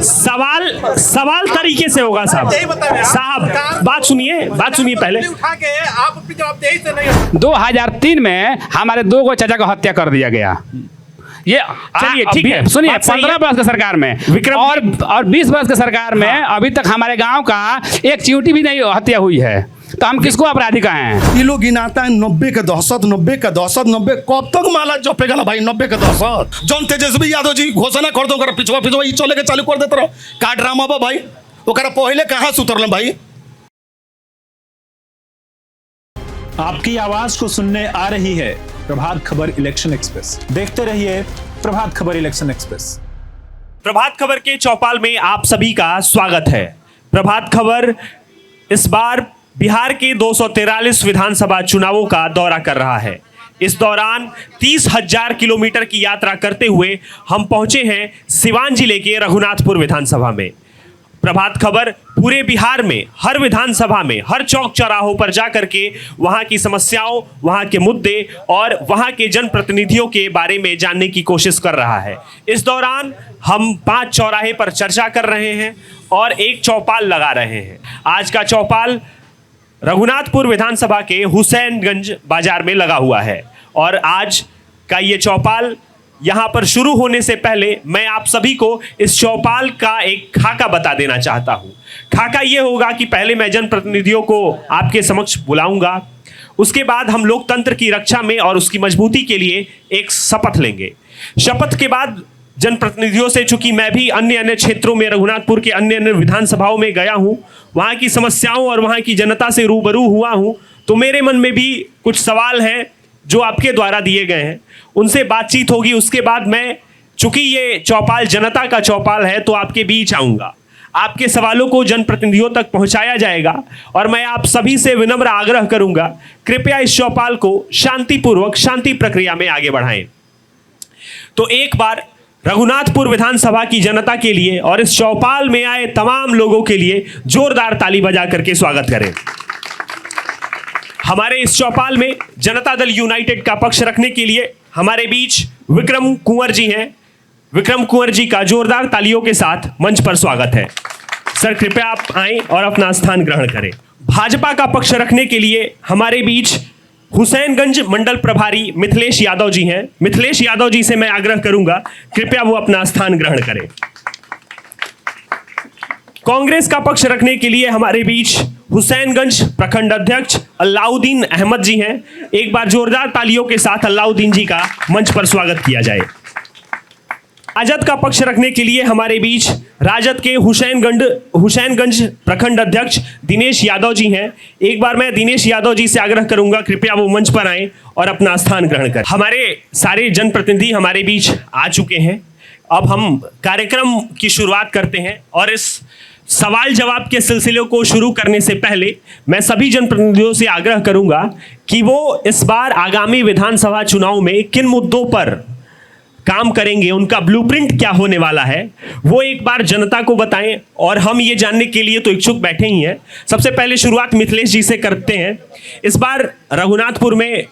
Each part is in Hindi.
सवाल तरीके से होगा साहब बात सुनिए पहले। 2003 में हमारे 2 गो चाचा को हत्या कर दिया गया। ये चलिए ठीक है, सुनिए, 15 वर्ष की सरकार में और 20 वर्ष की सरकार में अभी तक हमारे गांव का एक चींटी भी नहीं हत्या हुई है, तो हम किसको अपराधी कहें? ये लोग गिनाता है 90 के दहशत, 90 का दहशत, 90 कब तक माला जपेगा ना भाई? 90 के दहशत जौन तेजस्वी यादव जी घोषणा कर दो, पिछवा ई चले के चालू कर देते रहो का ड्रामा बा भाई? ओकरा पहले कहाँ सुतरल भाई? आपकी आवाज को सुनने आ रही है प्रभात खबर इलेक्शन एक्सप्रेस। देखते रहिए प्रभात खबर इलेक्शन एक्सप्रेस। प्रभात खबर के चौपाल में आप सभी का स्वागत है। प्रभात खबर इस बार बिहार के 243 विधानसभा चुनावों का दौरा कर रहा है। इस दौरान 30,000 किलोमीटर की यात्रा करते हुए हम पहुंचे हैं सिवान जिले के रघुनाथपुर विधानसभा में। प्रभात खबर पूरे बिहार में हर विधानसभा में हर चौक चौराहों पर जाकर के वहां की समस्याओं, वहां के मुद्दे और वहां के जनप्रतिनिधियों के बारे में जानने की कोशिश कर रहा है। इस दौरान हम 5 चौराहे पर चर्चा कर रहे हैं और एक चौपाल लगा रहे हैं। आज का चौपाल रघुनाथपुर विधानसभा के हुसैनगंज बाजार में लगा हुआ है और आज का ये चौपाल यहाँ पर शुरू होने से पहले मैं आप सभी को इस चौपाल का एक खाका बता देना चाहता हूँ। खाका ये होगा कि पहले मैं जनप्रतिनिधियों को आपके समक्ष बुलाऊंगा, उसके बाद हम लोकतंत्र की रक्षा में और उसकी मजबूती के लिए एक शपथ लेंगे। शपथ के बाद जनप्रतिनिधियों से, चूंकि मैं भी अन्य क्षेत्रों में रघुनाथपुर के अन्य विधानसभाओं में गया हूँ, वहाँ की समस्याओं और वहाँ की जनता से रूबरू हुआ हूँ, तो मेरे मन में भी कुछ सवाल हैं जो आपके द्वारा दिए गए हैं, उनसे बातचीत होगी। उसके बाद मैं, चूंकि ये चौपाल जनता का चौपाल है, तो आपके बीच आऊँगा, आपके सवालों को जनप्रतिनिधियों तक पहुँचाया जाएगा और मैं आप सभी से विनम्र आग्रह करूँगा, कृपया इस चौपाल को शांतिपूर्वक शांति प्रक्रिया में आगे बढ़ाएं। तो एक बार रघुनाथपुर विधानसभा की जनता के लिए और इस चौपाल में आए तमाम लोगों के लिए जोरदार ताली बजा करके स्वागत करें। हमारे इस चौपाल में जनता दल यूनाइटेड का पक्ष रखने के लिए हमारे बीच विक्रम कुंवर जी हैं। विक्रम कुंवर जी का जोरदार तालियों के साथ मंच पर स्वागत है। सर कृपया आप आएं और अपना स्थान ग्रहण करें। भाजपा का पक्ष रखने के लिए हमारे बीच हुसैनगंज मंडल प्रभारी मिथिलेश यादव जी हैं। मिथिलेश यादव जी से मैं आग्रह करूंगा कृपया वो अपना स्थान ग्रहण करें। कांग्रेस का पक्ष रखने के लिए हमारे बीच हुसैनगंज प्रखंड अध्यक्ष अलाउद्दीन अहमद जी हैं। एक बार जोरदार तालियों के साथ अलाउद्दीन जी का मंच पर स्वागत किया जाए। राजद का पक्ष रखने के लिए हमारे बीच राजद के हुसैनगंज प्रखंड अध्यक्ष दिनेश यादव जी हैं। एक बार मैं दिनेश यादव जी से आग्रह करूंगा कृपया वो मंच पर आएं और अपना स्थान ग्रहण करें। हमारे सारे जनप्रतिनिधि हमारे बीच आ चुके हैं। अब हम कार्यक्रम की शुरुआत करते हैं और इस सवाल जवाब के सिलसिले को शुरू करने से पहले मैं सभी जनप्रतिनिधियों से आग्रह करूंगा कि वो इस बार आगामी विधानसभा चुनाव में किन मुद्दों पर काम करेंगे, उनका ब्लूप्रिंट क्या होने वाला है, वो एक बार जनता को बताएं और हम ये जानने के लिए तो इच्छुक बैठे ही हैं। सबसे पहले शुरुआत मिथिलेश जी से करते हैं। इस बार रघुनाथपुर में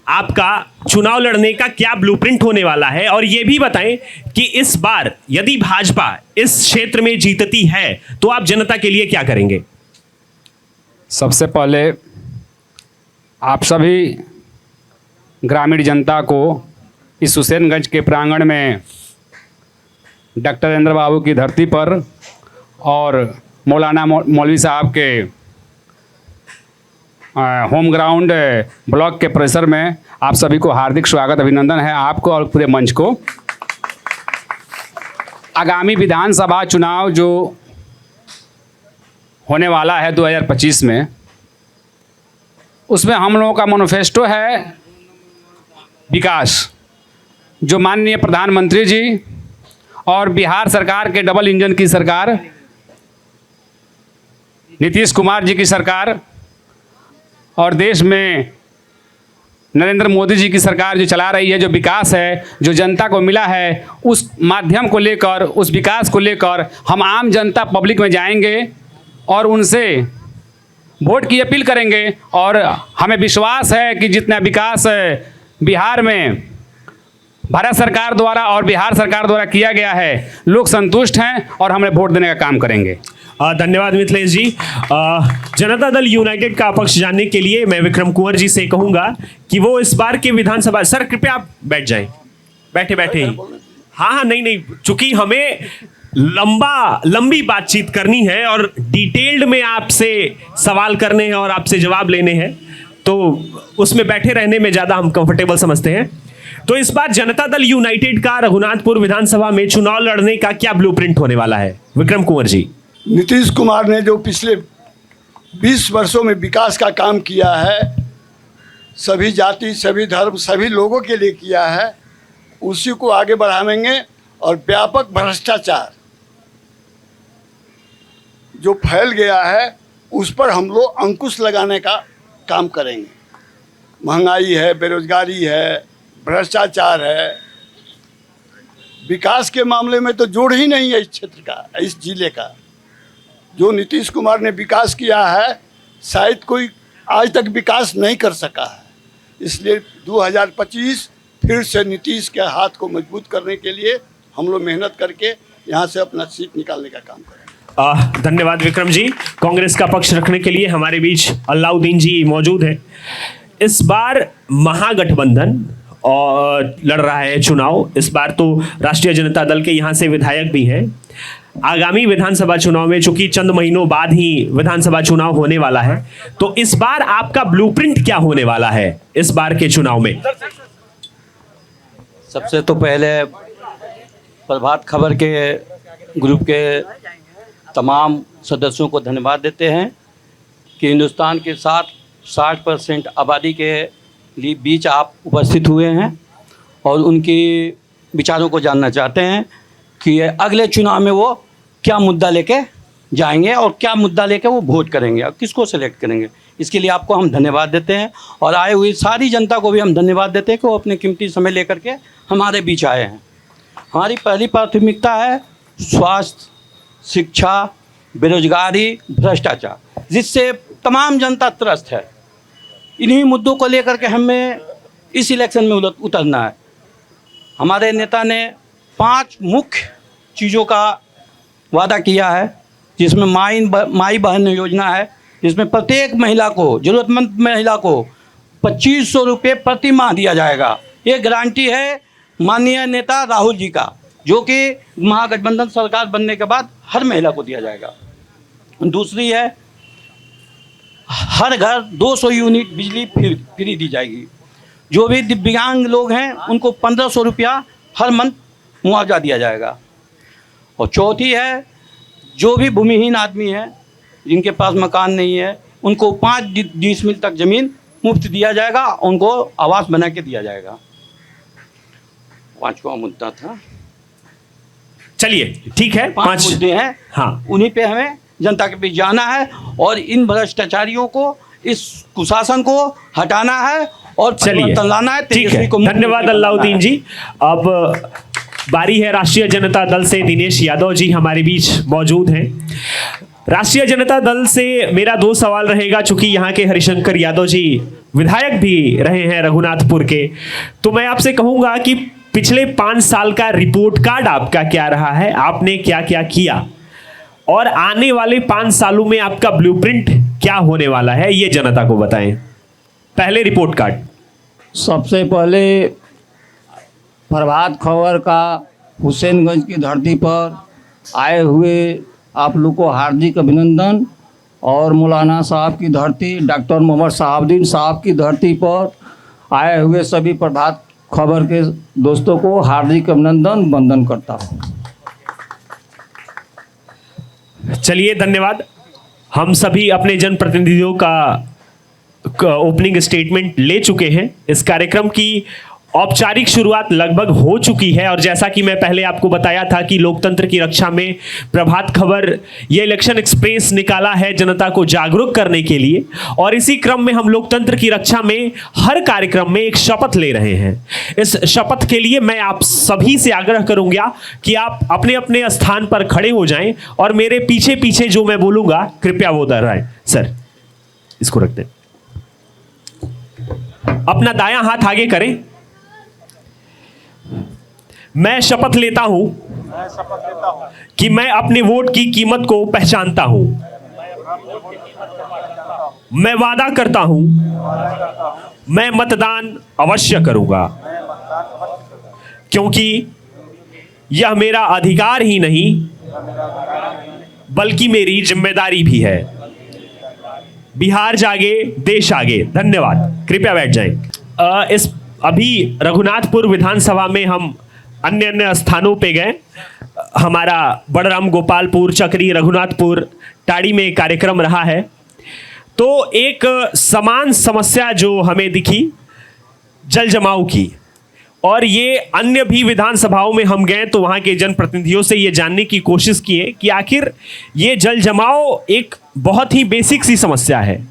आपका चुनाव लड़ने का क्या ब्लूप्रिंट होने वाला है और ये भी बताएं कि इस बार यदि भाजपा इस क्षेत्र में जीतती है तो आप जनता के लिए क्या करेंगे? सबसे पहले आप सभी ग्रामीण जनता को इस हुसैनगंज के प्रांगण में डॉक्टर नरेंद्र बाबू की धरती पर और मौलाना मौलवी साहब के होम ग्राउंड ब्लॉक के परिसर में आप सभी को हार्दिक स्वागत, अभिनंदन है आपको और पूरे मंच को। आगामी विधानसभा चुनाव जो होने वाला है 2025 में, उसमें हम लोगों का मैनिफेस्टो है विकास, जो माननीय प्रधानमंत्री जी और बिहार सरकार के डबल इंजन की सरकार, नीतीश कुमार जी की सरकार और देश में नरेंद्र मोदी जी की सरकार जो चला रही है, जो विकास है जो जनता को मिला है, उस माध्यम को लेकर, उस विकास को लेकर हम आम जनता पब्लिक में जाएंगे और उनसे वोट की अपील करेंगे। और हमें विश्वास है कि जितना विकास बिहार में भारत सरकार द्वारा और बिहार सरकार द्वारा किया गया है, लोग संतुष्ट हैं और हमें वोट देने का काम करेंगे। धन्यवाद मिथिलेश जी। जनता दल यूनाइटेड का पक्ष जानने के लिए मैं विक्रम कुंवर जी से कहूंगा कि वो इस बार के विधानसभा, सर कृपया आप बैठ जाएं, बैठे बैठे ही। हाँ, नहीं, चूंकि हमें लंबी बातचीत करनी है और डिटेल्ड में आपसे सवाल करने हैं और आपसे जवाब लेने हैं, तो उसमें बैठे रहने में ज्यादा हम कंफर्टेबल समझते हैं। तो इस बार जनता दल यूनाइटेड का रघुनाथपुर विधानसभा में चुनाव लड़ने का क्या ब्लूप्रिंट होने वाला है, विक्रम कुंवर जी? नीतीश कुमार ने जो पिछले 20 वर्षों में विकास का काम किया है, सभी जाति, सभी धर्म, सभी लोगों के लिए किया है, उसी को आगे बढ़ाएंगे। और व्यापक भ्रष्टाचार जो फैल गया है, उस पर हम लोग अंकुश लगाने का काम करेंगे। महंगाई है, बेरोजगारी है, भ्रष्टाचार है, विकास के मामले में तो जोड़ ही नहीं है इस क्षेत्र का, इस जिले का। जो नीतीश कुमार ने विकास किया है, शायद कोई आज तक विकास नहीं कर सका है। इसलिए 2025 फिर से नीतीश के हाथ को मजबूत करने के लिए हम लोग मेहनत करके यहाँ से अपना सीट निकालने का काम करें। धन्यवाद विक्रम जी। कांग्रेस का पक्ष रखने के लिए हमारे बीच अलाउद्दीन जी मौजूद हैं। इस बार महागठबंधन और लड़ रहा है चुनाव। इस बार तो राष्ट्रीय जनता दल के यहाँ से विधायक भी हैं। आगामी विधानसभा चुनाव में चूंकि चंद महीनों बाद ही विधानसभा चुनाव होने वाला है, तो इस बार आपका ब्लूप्रिंट क्या होने वाला है इस बार के चुनाव में? सबसे तो पहले प्रभात खबर के ग्रुप के तमाम सदस्यों को धन्यवाद देते हैं कि हिंदुस्तान के 60% आबादी के लिए बीच आप उपस्थित हुए हैं और उनकी विचारों को जानना चाहते हैं कि अगले चुनाव में वो क्या मुद्दा लेके जाएंगे और क्या मुद्दा लेके वो वोट करेंगे और किसको सेलेक्ट करेंगे। इसके लिए आपको हम धन्यवाद देते हैं और आए हुई सारी जनता को भी हम धन्यवाद देते हैं कि वो अपने कीमती समय लेकर के हमारे बीच आए हैं। हमारी पहली प्राथमिकता है स्वास्थ्य, शिक्षा, बेरोजगारी, भ्रष्टाचार, जिससे तमाम जनता त्रस्त है। इन्हीं मुद्दों को लेकर के हमें इस इलेक्शन में उतरना है। हमारे नेता ने 5 मुख्य चीज़ों का वादा किया है, जिसमें माई बहन योजना है, जिसमें प्रत्येक महिला को, ज़रूरतमंद महिला को 2500 रुपये प्रति माह दिया जाएगा। ये गारंटी है माननीय नेता राहुल जी का, जो कि महागठबंधन सरकार बनने के बाद हर महिला को दिया जाएगा। दूसरी है हर घर 200 यूनिट बिजली फ्री दी जाएगी। जो भी दिव्यांग लोग हैं उनको 1500 रुपया हर मंथ मुआवजा दिया जाएगा। और चौथी है जो भी भूमिहीन आदमी है, जिनके पास मकान नहीं है, उनको 5 डिसमिल तक ज़मीन मुफ्त दिया जाएगा, उनको आवास बना के दिया जाएगा। 5वां मुद्दा था। चलिए ठीक है, 5 मुद्दे हैं। हाँ, उन्हीं पे हमें जनता के बीच जाना है और इन भ्रष्टाचारियों को, इस कुशासन को हटाना है और परिवर्तन लाना है। ठीक है, धन्यवाद अलाउद्दीन जी। अब बारी है राष्ट्रीय जनता दल से दिनेश यादव जी हमारे बीच मौजूद हैं। राष्ट्रीय जनता दल से मेरा 2 सवाल रहेगा, चूंकि यहाँ के हरिशंकर यादव जी विधायक भी रहे हैं रघुनाथपुर के, तो मैं आपसे कहूंगा कि पिछले 5 साल का रिपोर्ट कार्ड आपका क्या रहा है, आपने क्या क्या किया, और आने वाले 5 सालों में आपका ब्लूप्रिंट क्या होने वाला है, ये जनता को बताएं। पहले रिपोर्ट कार्ड। सबसे पहले प्रभात खबर का हुसैनगंज की धरती पर आए हुए आप लोग को हार्दिक अभिनंदन, और मौलाना साहब की धरती, डॉक्टर मोहम्मद शहाबुद्दीन साहब की धरती पर आए हुए सभी प्रभात खबर के दोस्तों को हार्दिक अभिनंदन वंदन करता हूँ। चलिए धन्यवाद। हम सभी अपने जनप्रतिनिधियों का ओपनिंग स्टेटमेंट ले चुके हैं। इस कार्यक्रम की औपचारिक शुरुआत लगभग हो चुकी है, और जैसा कि मैं पहले आपको बताया था कि लोकतंत्र की रक्षा में प्रभात खबर ये इलेक्शन एक्सप्रेस निकाला है जनता को जागरूक करने के लिए, और इसी क्रम में हम लोकतंत्र की रक्षा में हर कार्यक्रम में एक शपथ ले रहे हैं। इस शपथ के लिए मैं आप सभी से आग्रह करूंगा कि आप अपने अपने स्थान पर खड़े हो जाएं और मेरे पीछे पीछे जो मैं बोलूंगा कृपया वो दोहराएं। सर इसको रख दें, अपना दायां हाथ आगे करें। मैं शपथ लेता हूं कि मैं अपने वोट की कीमत को पहचानता हूं। मैं वादा करता हूं मैं मतदान अवश्य करूंगा, क्योंकि यह मेरा अधिकार ही नहीं बल्कि मेरी जिम्मेदारी भी है। बिहार जागे देश आगे। धन्यवाद। कृपया बैठ जाएं। इस अभी रघुनाथपुर विधानसभा में हम अन्य अन्य स्थानों पे गए। हमारा बड़राम गोपालपुर, चक्री, रघुनाथपुर, टाड़ी में कार्यक्रम रहा है। तो एक समान समस्या जो हमें दिखी जल जमाव की, और ये अन्य भी विधानसभाओं में हम गए तो वहाँ के जनप्रतिनिधियों से ये जानने की कोशिश किए कि आखिर ये जल जमाव एक बहुत ही बेसिक सी समस्या है,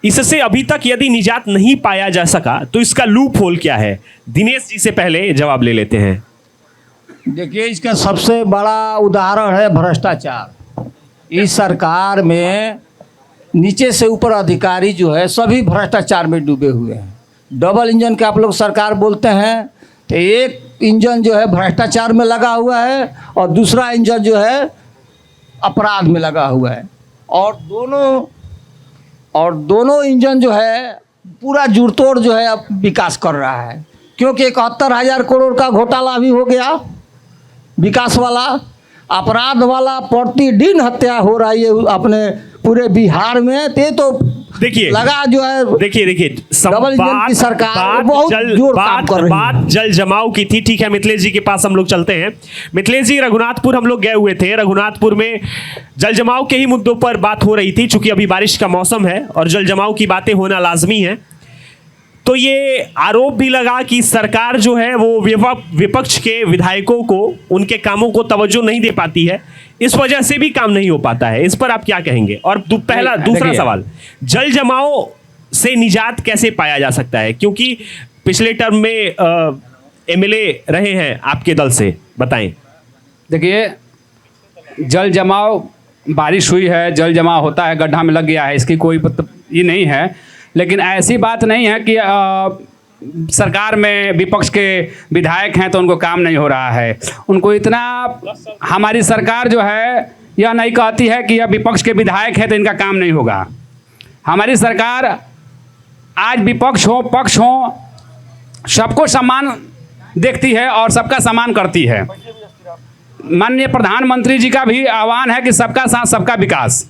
इससे अभी तक यदि निजात नहीं पाया जा सका तो इसका लूप होल क्या है। दिनेश जी से पहले जवाब ले लेते हैं। देखिए, इसका सबसे बड़ा उदाहरण है भ्रष्टाचार। इस सरकार में नीचे से ऊपर अधिकारी जो है सभी भ्रष्टाचार में डूबे हुए हैं। डबल इंजन के आप लोग सरकार बोलते हैं, तो एक इंजन जो है भ्रष्टाचार में लगा हुआ है और दूसरा इंजन जो है अपराध में लगा हुआ है, और दोनों इंजन जो है पूरा जुड़तोड़ जो है अब विकास कर रहा है। क्योंकि 71,000 करोड़ का घोटाला भी हो गया विकास वाला, अपराध वाला, प्रतिदिन हत्या हो रही है अपने पूरे बिहार में। तो देखिए लगा जो है, देखिए डबल इंजन की सरकार बहुत जोर काम कर रही है। बात जल जमाव की थी। ठीक है, मिथिलेश जी के पास हम लोग चलते हैं। मिथिलेश जी, रघुनाथपुर हम लोग गए हुए थे। रघुनाथपुर में जल जमाव के ही मुद्दों पर बात हो रही थी, चूंकि अभी बारिश का मौसम है और जल जमाव की बातें होना लाजमी है। तो ये आरोप भी लगा कि सरकार जो है वो विपक्ष के विधायकों को, उनके कामों को तवज्जो नहीं दे पाती है, इस वजह से भी काम नहीं हो पाता है। इस पर आप क्या कहेंगे? और दूसरा सवाल, जल जमाव से निजात कैसे पाया जा सकता है? क्योंकि पिछले टर्म में एमएलए रहे हैं आपके दल से, बताएं। देखिए, जल जमाव, बारिश हुई है, जल जमाव होता है, गड्ढा में लग गया है, इसकी कोई ये नहीं है। लेकिन ऐसी बात नहीं है कि सरकार में विपक्ष के विधायक हैं तो उनको काम नहीं हो रहा है। उनको इतना, हमारी सरकार जो है यह नहीं कहती है कि यह विपक्ष के विधायक है तो इनका काम नहीं होगा। हमारी सरकार आज विपक्ष हो पक्ष हो सबको सम्मान देखती है और सबका सम्मान करती है। माननीय प्रधानमंत्री जी का भी आह्वान है कि सबका साथ सबका विकास।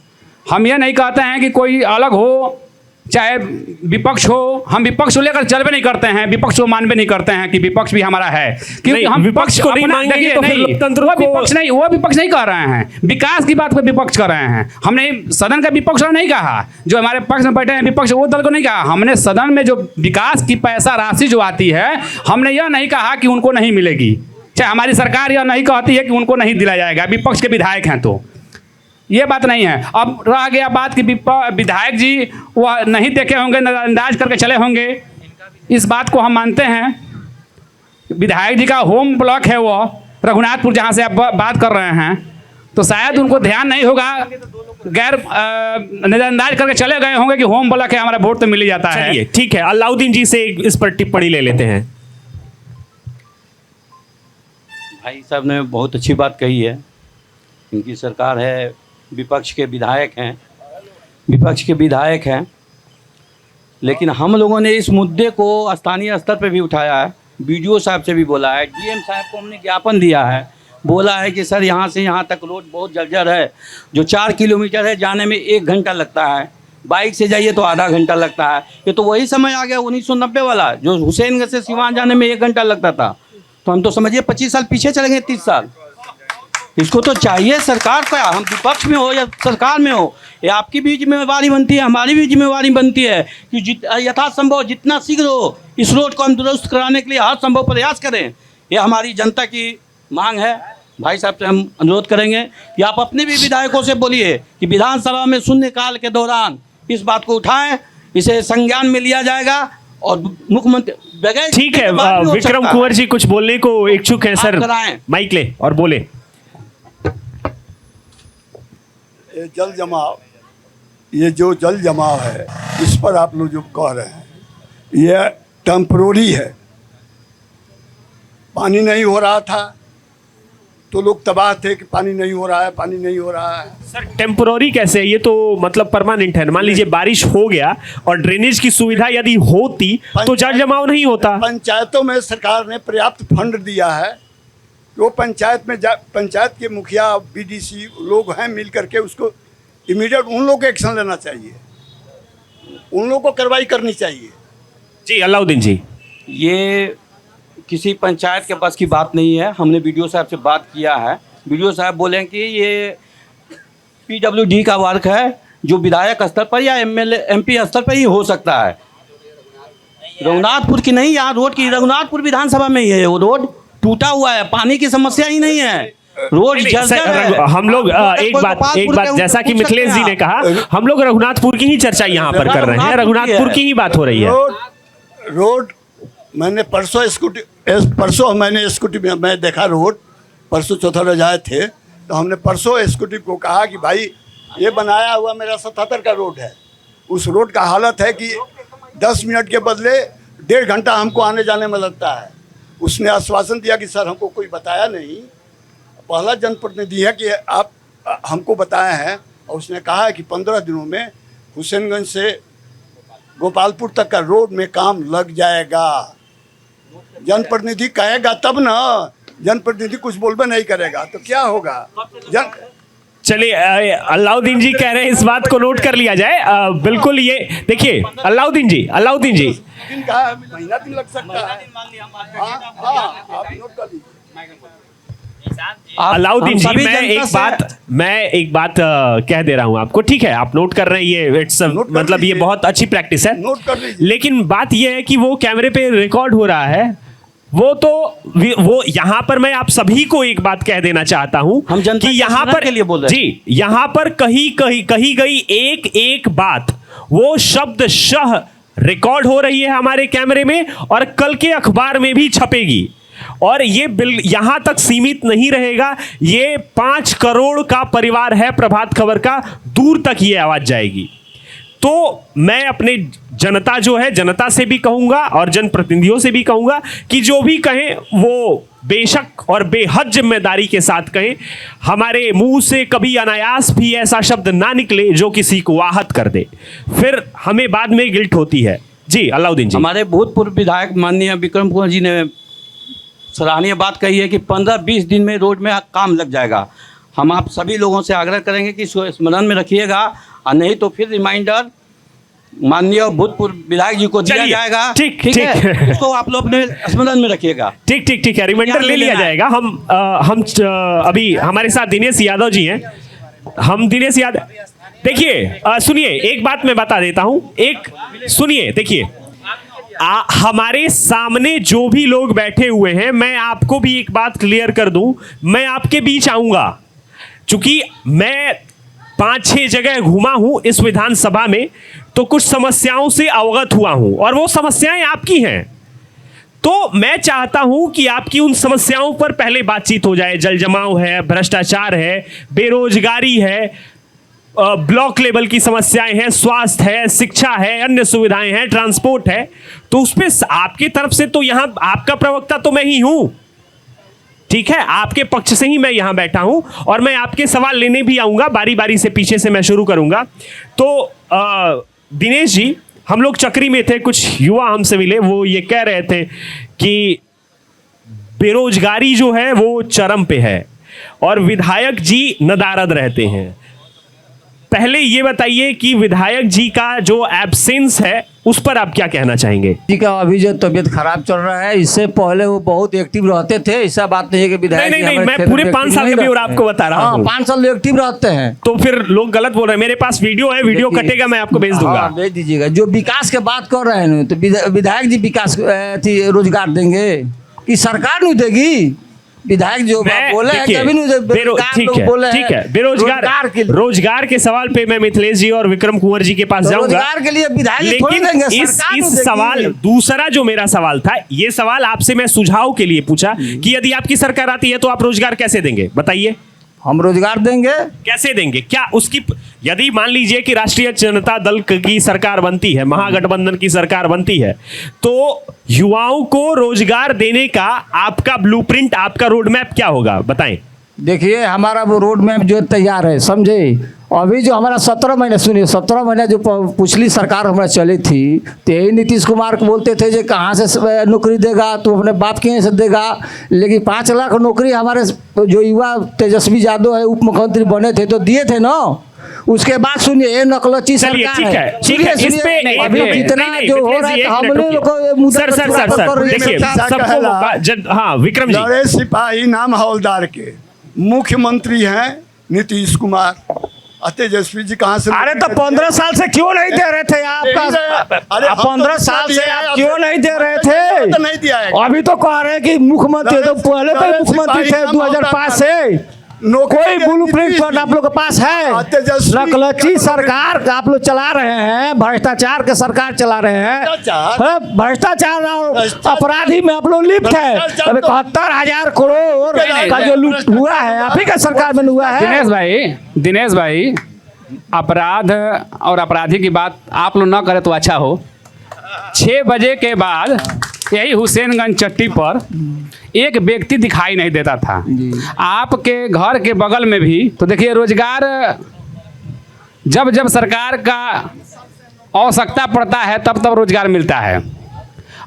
हम यह नहीं कहते हैं कि कोई अलग हो चाहे विपक्ष हो, हम विपक्ष को लेकर चलबे नहीं करते हैं, विपक्ष को मानबे नहीं करते हैं कि विपक्ष भी हमारा है। क्योंकि हम विपक्ष को नहीं मानेंगे तो फिर लोकतंत्र वो विपक्ष नहीं कर रहे हैं, विकास की बात को विपक्ष कर रहे हैं। हमने सदन का विपक्ष नहीं कहा, जो हमारे पक्ष में बैठे हैं विपक्ष, वो दल को नहीं कहा। हमने सदन में जो विकास की पैसा राशि जो आती है, हमने यह नहीं कहा कि उनको नहीं मिलेगी। चाहे हमारी सरकार यह नहीं कहती है कि उनको नहीं दिया जाएगा, विपक्ष के विधायक हैं तो ये बात नहीं है। अब रह गया बात कि विधायक जी वह नहीं देखे होंगे, नजरअंदाज करके चले होंगे, इस बात को हम मानते हैं। विधायक जी का होम ब्लॉक है वो रघुनाथपुर, जहाँ से आप बात कर रहे हैं, तो शायद उनको ध्यान नहीं होगा, गैर नजरअंदाज करके चले गए होंगे कि होम ब्लॉक है, हमारा वोट तो मिल ही जाता है। ठीक है, अलाउद्दीन जी से इस पर टिप्पणी ले लेते हैं। भाई साहब ने बहुत अच्छी बात कही है। इनकी सरकार है, विपक्ष के विधायक हैं, लेकिन हम लोगों ने इस मुद्दे को स्थानीय स्तर पर भी उठाया है, बीडीओ साहब से भी बोला है, डीएम साहब को हमने ज्ञापन दिया है, बोला है कि सर यहाँ से यहाँ तक रोड बहुत जर्जर है, जो 4 किलोमीटर है जाने में 1 घंटा लगता है, बाइक से जाइए तो आधा घंटा लगता है। ये तो वही समय आ गया 1990 वाला, जो हुसैनगंज से सिवान जाने में 1 घंटा लगता था। तो हम तो समझिए 25 साल पीछे चले गए, 30 साल। इसको तो चाहिए सरकार का, हम विपक्ष में हो या सरकार में हो, ये आपकी भी जिम्मेवारी बनती है, हमारी भी जिम्मेवारी बनती है कि यथासंभव जितना शीघ्र हो इस रोड को हम दुरुस्त कराने के लिए हर संभव प्रयास करें। ये हमारी जनता की मांग है। भाई साहब से हम अनुरोध करेंगे कि आप अपने भी विधायकों से बोलिए कि विधानसभा में शून्यकाल के दौरान इस बात को उठाएं, इसे संज्ञान में लिया जाएगा और मुख्यमंत्री बगैर। ठीक है, विक्रम कुंवर जी कुछ बोलने को इच्छुक है सर, माइक ले और बोले। ये जो जल जमाव है, इस पर आप लोग जो कह रहे हैं, ये टेम्परोरी है। पानी नहीं हो रहा था तो लोग तबाह थे कि पानी नहीं हो रहा है, पानी नहीं हो रहा है। सर टेम्पोररी कैसे है? ये तो मतलब परमानेंट है। मान लीजिए बारिश हो गया और ड्रेनेज की सुविधा यदि होती तो जल जमाव नहीं होता। पंचायतों में सरकार ने पर्याप्त फंड दिया है, वो पंचायत के मुखिया बीडीसी लोग हैं मिल करके उसको इमीडिएट उन लोगों को एक्शन लेना चाहिए, उन लोगों को कार्रवाई करनी चाहिए। जी अलाउद्दीन जी, ये किसी पंचायत के पास की बात नहीं है। हमने बीडीओ साहब से बात किया है, बीडीओ साहब बोले कि ये पीडब्ल्यूडी का वर्क है जो विधायक स्तर पर या एमएलए एमपी स्तर पर ही हो सकता है। रघुनाथपुर की नहीं, यहाँ रोड की, रघुनाथपुर विधानसभा में ही है, वो रोड टूटा हुआ है, पानी की समस्या ही नहीं है, रोड जर्जर है। हम लोग एक बात जैसा कि मिथिलेश जी ने कहा, हम लोग रघुनाथपुर की ही चर्चा यहाँ पर कर रहे हैं, रघुनाथपुर की ही बात हो रही है। रोड मैंने परसों मैंने स्कूटी में मैं देखा रोड, परसों चौथा रोज आए थे तो हमने परसों स्कूटी को कहा कि भाई ये बनाया हुआ मेरा 77 का रोड है, उस रोड का हालत है कि 10 मिनट के बदले 1.5 घंटा हमको आने जाने में लगता है। उसने आश्वासन दिया कि सर हमको कोई बताया नहीं, पहला जनप्रतिनिधि है कि आप हमको बताए हैं, और उसने कहा है कि 15 दिनों में हुसैनगंज से गोपालपुर तक का रोड में काम लग जाएगा। जनप्रतिनिधि कहेगा तब ना, जनप्रतिनिधि कुछ बोलबे नहीं करेगा तो क्या होगा? चलिए अलाउद्दीन जी कह रहे हैं, इस बात को नोट कर लिया जाए। बिल्कुल, ये देखिए अलाउद्दीन जी दिन का महीना दिन लग सकता है। आप नोट कर लीजिए। अलाउद्दीन जी, मैं एक बात कह दे रहा हूं आपको, ठीक है? आप नोट कर रहे हैं, ये इट्स मतलब ये बहुत अच्छी प्रैक्टिस है, नोट कर लीजिए। लेकिन बात ये है कि वो कैमरे पे रिकॉर्ड हो रहा है, वो यहाँ पर मैं आप सभी को एक बात कह देना चाहता हूं हम जनता कि यहाँ पर के लिए बोल रहे हैं। जी, यहाँ पर कही गई एक बात वो शब्दशः रिकॉर्ड हो रही है हमारे कैमरे में और कल के अखबार में भी छपेगी। और ये बिल यहां तक सीमित नहीं रहेगा, ये 5 करोड़ का परिवार है प्रभात खबर का, दूर तक ये आवाज जाएगी। तो मैं अपने जनता से भी कहूंगा और जनप्रतिनिधियों से भी कहूंगा कि जो भी कहें वो बेशक और बेहद जिम्मेदारी के साथ कहें। हमारे मुंह से कभी अनायास भी ऐसा शब्द ना निकले जो किसी को आहत कर दे, फिर हमें बाद में गिल्ट होती है। जी अलाउद्दीन जी, हमारे भूतपूर्व विधायक माननीय विक्रम कुंवर जी ने सराहनीय बात कही है कि 15-20 दिन में रोड में काम लग जाएगा। हम आप सभी लोगों से आग्रह करेंगे कि इसको स्मरण में रखिएगा, और नहीं तो फिर रिमाइंडर माननीय भूतपूर्व विधायक जी को दिया जाएगा। ठीक है, इसको आप लोग अपने स्मरण में रखिएगा। ठीक है, रिमाइंडर ले लिया जाएगा। हम अभी हमारे साथ दिनेश यादव जी हैं, हम दिनेश यादव, देखिए सुनिए, एक बात मैं बता देता हूं, सुनिए, देखिए हमारे सामने जो भी लोग बैठे हुए हैं, मैं आपको भी एक बात क्लियर कर दूं, मैं आपके बीच आऊंगा, चूंकि मैं 5-6 जगह घूमा हूं इस विधानसभा में, तो कुछ समस्याओं से अवगत हुआ हूं और वो समस्याएं आपकी हैं। तो मैं चाहता हूं कि आपकी उन समस्याओं पर पहले बातचीत हो जाए। जल जमाव है, भ्रष्टाचार है, बेरोजगारी है, ब्लॉक लेवल की समस्याएं हैं, स्वास्थ्य है, शिक्षा है, अन्य सुविधाएं हैं, ट्रांसपोर्ट है। तो उसमें आपकी तरफ से तो यहां आपका प्रवक्ता तो मैं ही हूं, ठीक है? आपके पक्ष से ही मैं यहां बैठा हूं और मैं आपके सवाल लेने भी आऊंगा, बारी बारी से पीछे से मैं शुरू करूंगा। तो दिनेश जी, हम लोग चक्री में थे, कुछ युवा हमसे मिले, वो ये कह रहे थे कि बेरोजगारी जो है वो चरम पे है और विधायक जी नदारद रहते हैं। पहले ये बताइए कि विधायक जी का जो एब्सेंस है उस पर आप क्या कहना चाहेंगे? जी का अभी जो तबीयत खराब चल रहा है, इससे पहले वो बहुत एक्टिव रहते थे। ऐसा बात नहीं है कि विधायक नहीं, मैं पूरे 5 साल का ब्यौरा आपको बता रहा हूँ। 5 साल एक्टिव रहते हैं। तो फिर लोग गलत बोल रहे हैं। मेरे पास वीडियो है, वीडियो कटेगा, मैं आपको भेज दूंगा। भेज दीजिएगा। जो विकास के बात कर रहे हैं तो विधायक जी विकास रोजगार देंगे कि सरकार नहीं देगी? विधायक जो बोले हैं कभी नहीं, ठीक है, रोजगार के सवाल पे मैं मिथिलेश जी और विक्रम कुंवर जी के पास जाऊंगा। रोजगार के लिए विधायक थोड़ी लेकिन देंगे, इस सवाल, दूसरा जो मेरा सवाल था, ये सवाल आपसे मैं सुझाव के लिए पूछा कि यदि आपकी सरकार आती है तो आप रोजगार कैसे देंगे, बताइए। हम रोजगार देंगे। कैसे देंगे? क्या उसकी यदि मान लीजिए कि राष्ट्रीय जनता दल की सरकार बनती है, महागठबंधन की सरकार बनती है, तो युवाओं को रोजगार देने का आपका ब्लूप्रिंट, आपका रोड मैप क्या होगा, बताएं। देखिए हमारा वो रोड मैप जो तैयार है, समझे। अभी जो हमारा 17 महीने, सुनिए 17 महीने जो पिछली सरकार हमारा चली थी, तो यही नीतीश कुमार को बोलते थे जो कहाँ से नौकरी देगा, तो अपने बाप के यहाँ से देगा। लेकिन 5 लाख नौकरी हमारे जो युवा तेजस्वी यादव है उप मुख्यमंत्री बने थे तो दिए थे ना। उसके बाद सुनिए ये नकलची सरकार ठीक है, इस पे अभी जितना जो हो रहा है हम लोग को सर देखिए सबको, हाँ विक्रम जी, लड़े सिपाही नाम हवलदार के मुख्यमंत्री हैं नीतीश कुमार। तेजस्वी जी कहाँ से? अरे तो 15 साल से क्यों नहीं दे रहे थे आपका? अरे 15 साल से आप क्यों नहीं दे रहे थे? तो नहीं दिया है। अभी तो कह रहे हैं कि मुख्यमंत्री, तो पहले तो मुख्यमंत्री थे 2005 से। कोई ब्लूप्रिंट पर आप लोग के पास है? नकलची सरकार आप लोग चला रहे हैं, भ्रष्टाचार के सरकार चला रहे हैं। भ्रष्टाचार और अपराधी में आप लोग लिप्त है। अभी 71,000 करोड़ का जो लूट हुआ है आप ही का सरकार में हुआ है। दिनेश भाई, अपराध और अपराधी की बात आप लोग ना करें तो अच्छा हो। 6 बजे के बाद यही हुसैनगंज चट्टी पर एक व्यक्ति दिखाई नहीं देता था। आपके घर के बगल में भी तो देखिए रोजगार जब जब सरकार का आवश्यकता पड़ता है तब तब रोजगार मिलता है।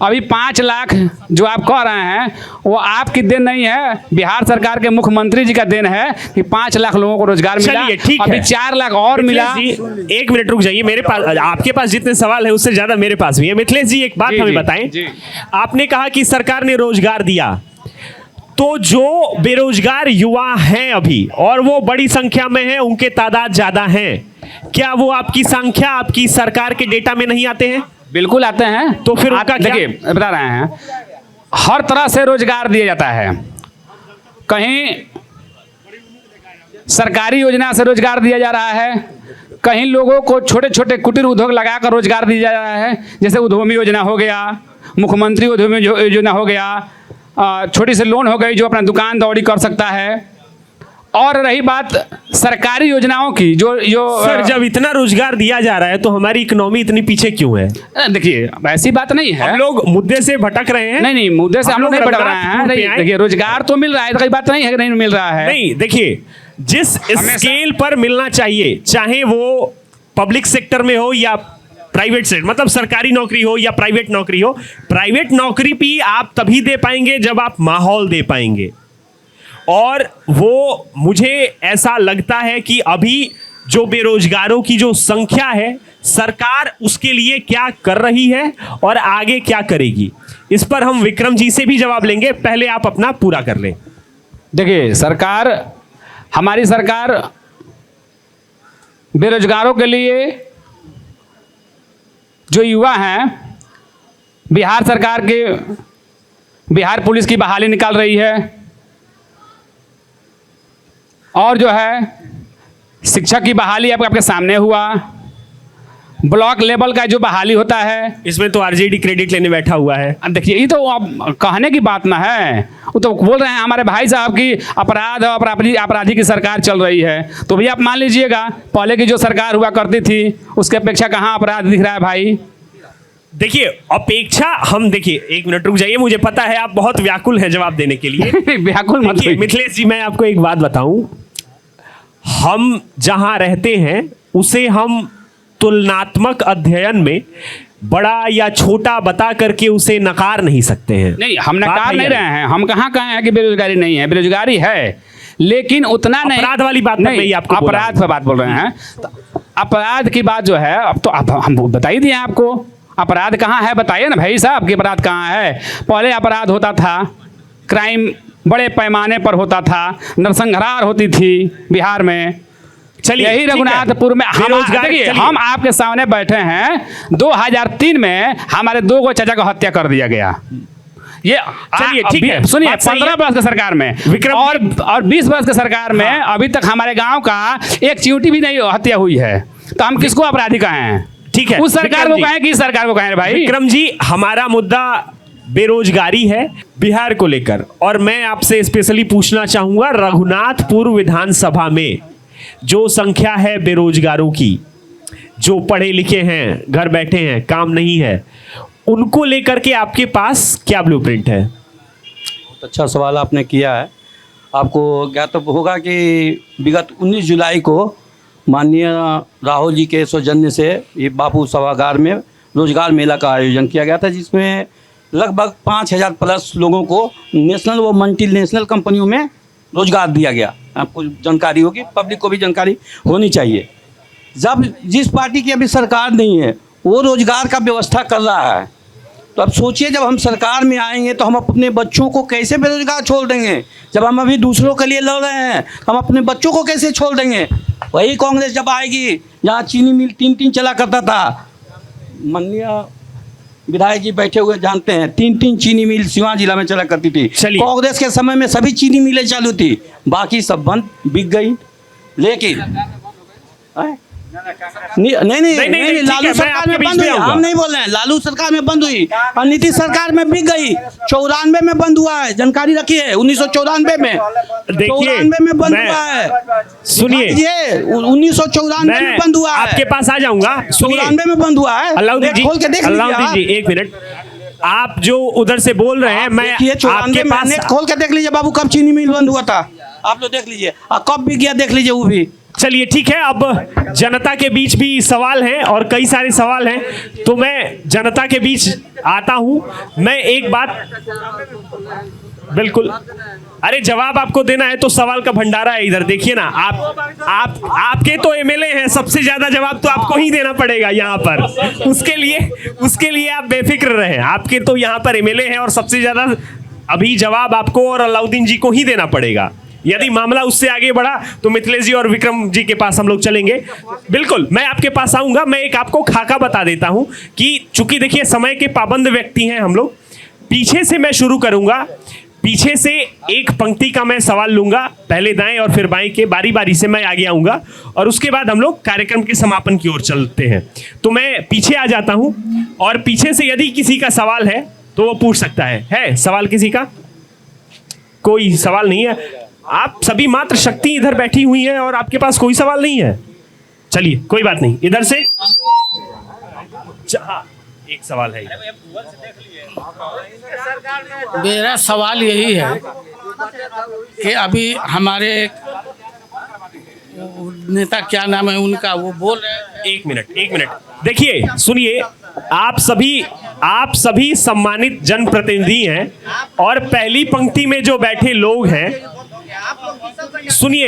अभी 5 लाख जो आप कह रहे हैं वो आपकी देन नहीं है, बिहार सरकार के मुख्यमंत्री जी का देन है कि 5 लाख लोगों को रोजगार मिला। अभी 4 लाख और मिला। 1 मिनट रुक जाइए, मेरे पास, आपके पास जितने सवाल है उससे ज्यादा मेरे पास भी है। मिथिलेश जी एक बात हमें बताएं, आपने कहा कि सरकार ने रोजगार दिया, तो जो बेरोजगार युवा हैं अभी और वो बड़ी संख्या में हैं, उनके तादाद ज्यादा हैं, क्या वो आपकी संख्या आपकी सरकार के डेटा में नहीं आते हैं? बिल्कुल आते हैं। तो फिर उनका क्या? देखिए बता रहे हैं, हर तरह से रोजगार दिया जाता है। कहीं सरकारी योजना से रोजगार दिया जा रहा है, कहीं लोगों को छोटे छोटे कुटीर उद्योग लगाकर रोजगार दिया जा रहा है। जैसे उद्यमी योजना हो गया, मुख्यमंत्री उद्यमी योजना हो गया, छोटी सी लोन हो गई जो अपना दुकान दौड़ी कर सकता है। और रही बात सरकारी योजनाओं की, जो सर जब इतना रोजगार दिया जा रहा है तो हमारी इकोनॉमी इतनी पीछे क्यों है? देखिए ऐसी बात नहीं है, हम लोग मुद्दे से भटक रहे हैं। नहीं मुद्दे से हम लोग नहीं भटक रहे हैं। देखिए रोजगार तो मिल रहा है, तो कोई बात नहीं है कि नहीं मिल रहा है। नहीं देखिए, जिस स्केल पर मिलना चाहिए, चाहे वो पब्लिक सेक्टर में हो या प्राइवेट सेक्टर, मतलब सरकारी नौकरी हो या प्राइवेट नौकरी हो, प्राइवेट नौकरी भी आप तभी दे पाएंगे जब आप माहौल दे पाएंगे। और वो मुझे ऐसा लगता है कि अभी जो बेरोजगारों की जो संख्या है, सरकार उसके लिए क्या कर रही है और आगे क्या करेगी, इस पर हम विक्रम जी से भी जवाब लेंगे। पहले आप अपना पूरा कर लें। देखिए सरकार, हमारी सरकार बेरोजगारों के लिए, जो युवा हैं, बिहार सरकार के बिहार पुलिस की बहाली निकाल रही है, और जो है शिक्षक की बहाली आपके सामने हुआ, ब्लॉक लेवल का जो बहाली होता है, इसमें तो आरजेडी क्रेडिट लेने बैठा हुआ है। अब देखिए ये तो अब कहने की बात ना है, वो तो बोल रहे हैं हमारे भाई साहब की अपराध और अपराधी की सरकार चल रही है। तो भैया आप मान लीजिएगा पहले की जो सरकार हुआ करती थी उसके अपेक्षा कहाँ अपराध दिख रहा है भाई? देखिए अपेक्षा, हम देखिए 1 मिनट रुक जाइए, मुझे पता है आप बहुत व्याकुल हैं जवाब देने के लिए। व्याकुल मत होइए। मिथिलेश जी मैं आपको एक बात बताऊं, हम जहां रहते हैं उसे हम तुलनात्मक अध्ययन में बड़ा या छोटा बता करके उसे नकार नहीं सकते हैं। नहीं, हम नकार नहीं रहे हैं, हम कहाँ कहे हैं कि बेरोजगारी नहीं है, बेरोजगारी है, लेकिन उतना नहीं। अपराध वाली बात नहीं, आपको अपराध पर बात बोल रहे हैं। तो अपराध की बात जो है, अब तो हम बता ही दिए आपको अपराध कहाँ है, बताइए ना भाई साहब कि अपराध कहाँ है। पहले अपराध होता था, क्राइम बड़े पैमाने पर होता था, नरसंहार होती थी बिहार में। चलिए यही रघुनाथपुर में हम आपके सामने बैठे हैं। 2003 में हमारे 2 गो चाचा को हत्या कर दिया गया। ये चलिए ठीक है, सुनिए 15 वर्ष की सरकार में और 20 वर्ष की सरकार में अभी तक हमारे गांव का एक चींटी भी नहीं हत्या हुई है। तो हम किसको अपराधी कहें? ठीक है, उस सरकार को कहें कि इस सरकार को कहें? भाई विक्रम जी, हमारा मुद्दा बेरोजगारी है बिहार को लेकर, और मैं आपसे स्पेशली पूछना चाहूंगा, रघुनाथपुर विधानसभा में जो संख्या है बेरोजगारों की, जो पढ़े लिखे हैं घर बैठे हैं, काम नहीं है, उनको लेकर के आपके पास क्या ब्लूप्रिंट है? बहुत अच्छा सवाल आपने किया है। आपको ज्ञात होगा कि विगत 19 जुलाई को माननीय राहुल जी के सौजन्य से ये बापू सभागार में रोजगार मेला का आयोजन किया गया था, जिसमें लगभग 5000 प्लस लोगों को नेशनल व मल्टीनेशनल कंपनियों में रोजगार दिया गया। आपको जानकारी होगी, पब्लिक को भी जानकारी होनी चाहिए। जब जिस पार्टी की अभी सरकार नहीं है वो रोजगार का व्यवस्था कर रहा है, तो अब सोचिए जब हम सरकार में आएंगे तो हम अपने बच्चों को कैसे बेरोजगार छोड़ देंगे? जब हम अभी दूसरों के लिए लड़ रहे हैं, हम अपने बच्चों को कैसे छोड़ देंगे? वही कांग्रेस जब आएगी, जहाँ चीनी मिल 3 चला करता था, माननीय विधायक जी बैठे हुए जानते हैं, 3 चीनी मिल सिवान जिला में चला करती थी। कांग्रेस के समय में सभी चीनी मिलें चालू थी, बाकी सब बंद बिक गई। लेकिन नहीं, लालू सरकार में बंद हुई, हम नहीं बोल रहे हैं, लालू सरकार में बंद हुई और नीतीश सरकार में बिक गई। 94 में बंद हुआ है, जानकारी रखिए, 1994 में, 94 में बंद हुआ है। सुनिए, 1994 में बंद हुआ है। आपके पास आ जाऊंगा। 94 में बंद हुआ है, खोल के देख लीजिए। एक मिनट, आप जो उधर से बोल रहे हैं, मैं आपके पास खोल के देख लीजिए बाबू, कब चीनी मिल बंद हुआ था आप लोग देख लीजिए, और कब बिक गया देख लीजिए वो भी। चलिए ठीक है, अब जनता के बीच भी सवाल हैं और कई सारे सवाल हैं, तो मैं जनता के बीच आता हूं। मैं एक बात बिल्कुल, अरे जवाब आपको देना है तो सवाल का भंडारा है इधर, देखिए ना। आपके तो एमएलए हैं, सबसे ज्यादा जवाब तो आपको ही देना पड़ेगा यहाँ पर। उसके लिए आप बेफिक्र रहें, आपके तो यहाँ पर एमएलए हैं और सबसे ज्यादा अभी जवाब आपको और अलाउद्दीन जी को ही देना पड़ेगा। यदि मामला उससे आगे बढ़ा तो मिथिलेश जी और विक्रम जी के पास हम लोग चलेंगे। बिल्कुल, मैं आपके पास आऊंगा। मैं एक आपको खाका बता देता हूं कि चूंकि देखिए समय के पाबंद व्यक्ति हैं हम लोग, पीछे से मैं शुरू करूंगा। पीछे से एक पंक्ति का मैं सवाल लूंगा, पहले दाएं और फिर बाएं के, बारी बारी से मैं आगे आऊंगा और उसके बाद हम लोग कार्यक्रम के समापन की ओर चलते हैं। तो मैं पीछे आ जाता हूं और पीछे से यदि किसी का सवाल है तो वो पूछ सकता है सवाल किसी का? कोई सवाल नहीं है? आप सभी मात्र शक्ति इधर बैठी हुई हैं और आपके पास कोई सवाल नहीं है? चलिए कोई बात नहीं, इधर से एक सवाल है। मेरा सवाल यही है कि अभी हमारे नेता, क्या नाम है उनका, वो बोल रहे हैं। एक मिनट, देखिए सुनिए, आप सभी सम्मानित जनप्रतिनिधि हैं और पहली पंक्ति में जो बैठे लोग हैं, सुनिए,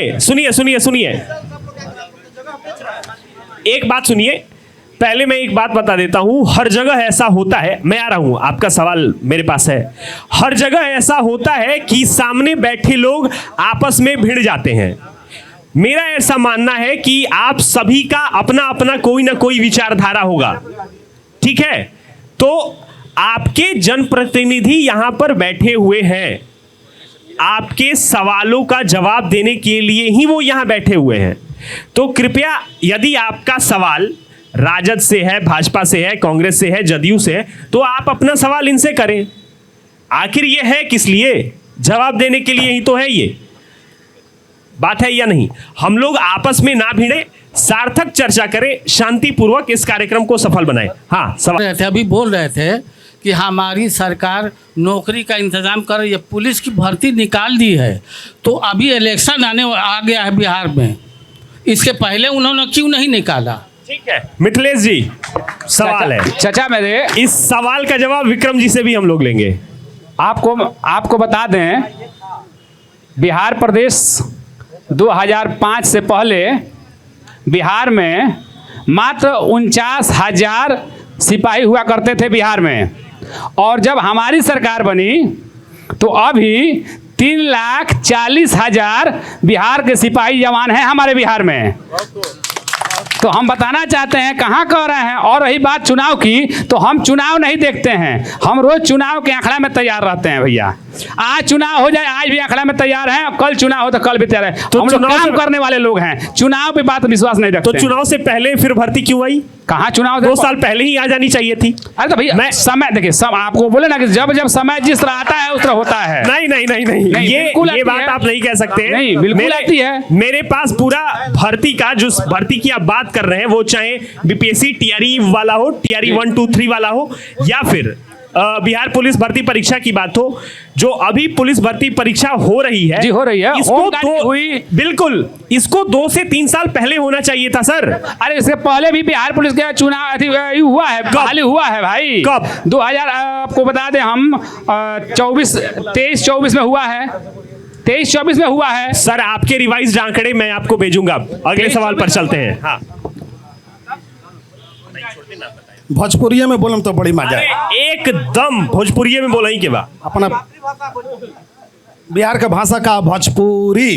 एक बात सुनिए। पहले मैं एक बात बता देता हूं, हर जगह ऐसा होता है, मैं आ रहा हूं, आपका सवाल मेरे पास है। हर जगह ऐसा होता है कि सामने बैठे लोग आपस में भिड़ जाते हैं। मेरा ऐसा मानना है कि आप सभी का अपना अपना कोई ना कोई विचारधारा होगा, ठीक है? तो आपके जनप्रतिनिधि यहां पर बैठे हुए हैं, आपके सवालों का जवाब देने के लिए ही वो यहां बैठे हुए हैं। तो कृपया यदि आपका सवाल राजद से है, भाजपा से है, कांग्रेस से है, जदयू से है, तो आप अपना सवाल इनसे करें। आखिर ये है किस लिए? जवाब देने के लिए ही तो है। ये बात है या नहीं? हम लोग आपस में ना भिड़े, सार्थक चर्चा करें, शांतिपूर्वक इस कार्यक्रम को सफल बनाएं। हाँ, सवाल अभी बोल रहे थे कि हमारी सरकार नौकरी का इंतजाम कर रही है, पुलिस की भर्ती निकाल दी है, तो अभी इलेक्शन आ गया है बिहार में, इसके पहले उन्होंने क्यों नहीं निकाला? ठीक है मिथिलेश जी, सवाल है चाचा मेरे, इस सवाल का जवाब विक्रम जी से भी हम लोग लेंगे। आपको बता दें, बिहार प्रदेश 2005 से पहले बिहार में मात्र 49,000 सिपाही हुआ करते थे बिहार में, और जब हमारी सरकार बनी तो अभी 3,40,000 बिहार के सिपाही जवान हैं हमारे बिहार में। तो हम बताना चाहते हैं कहाँ कह रहे हैं। और रही बात चुनाव की, तो हम चुनाव नहीं देखते हैं, हम रोज चुनाव के आंकड़ा में तैयार रहते हैं भैया। आज चुनाव हो जाए आज भी आंकड़ा में तैयार हैं, कल चुनाव हो तो कल भी तैयार है। तो हम लोग चुनाव काम से- करने वाले लोग हैं, चुनाव पे बात विश्वास नहीं रखते तो चुनाव से पहले फिर भर्ती क्यों आई? कहाँ चुनाव 2 साल पहले ही आ जानी चाहिए थी। अरे तो भैया समय देखिए, सब आपको बोले ना कि जब जब समय जिस तरह आता है उस तरह होता है। नहीं नहीं नहीं नहीं, नहीं, बिल्कुल ये आती बात है। आप नहीं कह सकते। नहीं, बिल्कुल आती है। मेरे पास पूरा भर्ती का, जो भर्ती की आप बात कर रहे हैं, वो चाहे बीपीएससी टीआरई वाला हो, टीआरई 1 2 3 वाला हो, या फिर बिहार पुलिस भर्ती परीक्षा की बात हो, जो अभी पुलिस भर्ती परीक्षा हो रही है। जी, हो रही है। इसको होमगार्ड हुई। बिल्कुल, इसको 2 से 3 साल पहले होना चाहिए था सर। अरे इससे पहले भी बिहार पुलिस का चुनाव हुआ है, बहाली हुआ है भाई। कब? 2000 आपको बता दें, हम 23-24 में हुआ है, 23-24 में हुआ है। सर आपके रिवाइज आंकड़े मैं आपको भेजूंगा। अगले सवाल पर चलते हैं। हाँ, भोजपुरिया में बोलम तो बड़ी मजा है। अरे एकदम भोजपुरी में बोला ही के बा। अपना बिहार के भाषा का भोजपुरी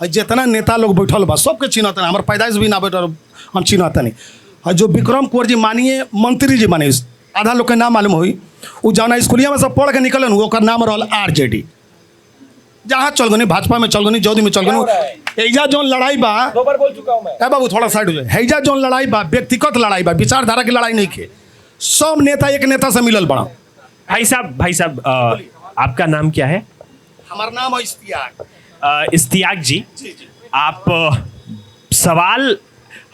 है, जितना नेता लोग बैठल बा सबके चिन्हता नहीं, हमारे पैदाइश भी ना बैठल, हम चिन्हता नहीं है। जो विक्रम कुंवर जी मानिए मंत्री जी मानिए, आधा लोग के नाम मालूम हुई, वो जौना स्कूलिया में सब पढ़ के निकलन ओकर नाम रहल आरजेडी। जहाँ चल गनी, भाजपा में चल गनी, जौदी में चल गनी। एजा जौन लड़ाई बा, ए बाबू थोड़ा साइड हो जाए। हैजा जौन लड़ाई बा व्यक्तिगत लड़ाई बा, विचारधारा की लड़ाई नहीं के। सब नेता एक नेता से मिलल बड़ा। भाई साहब आपका नाम क्या है? हमारा नाम है इश्तियाक। इश्तियाक जी, आप सवाल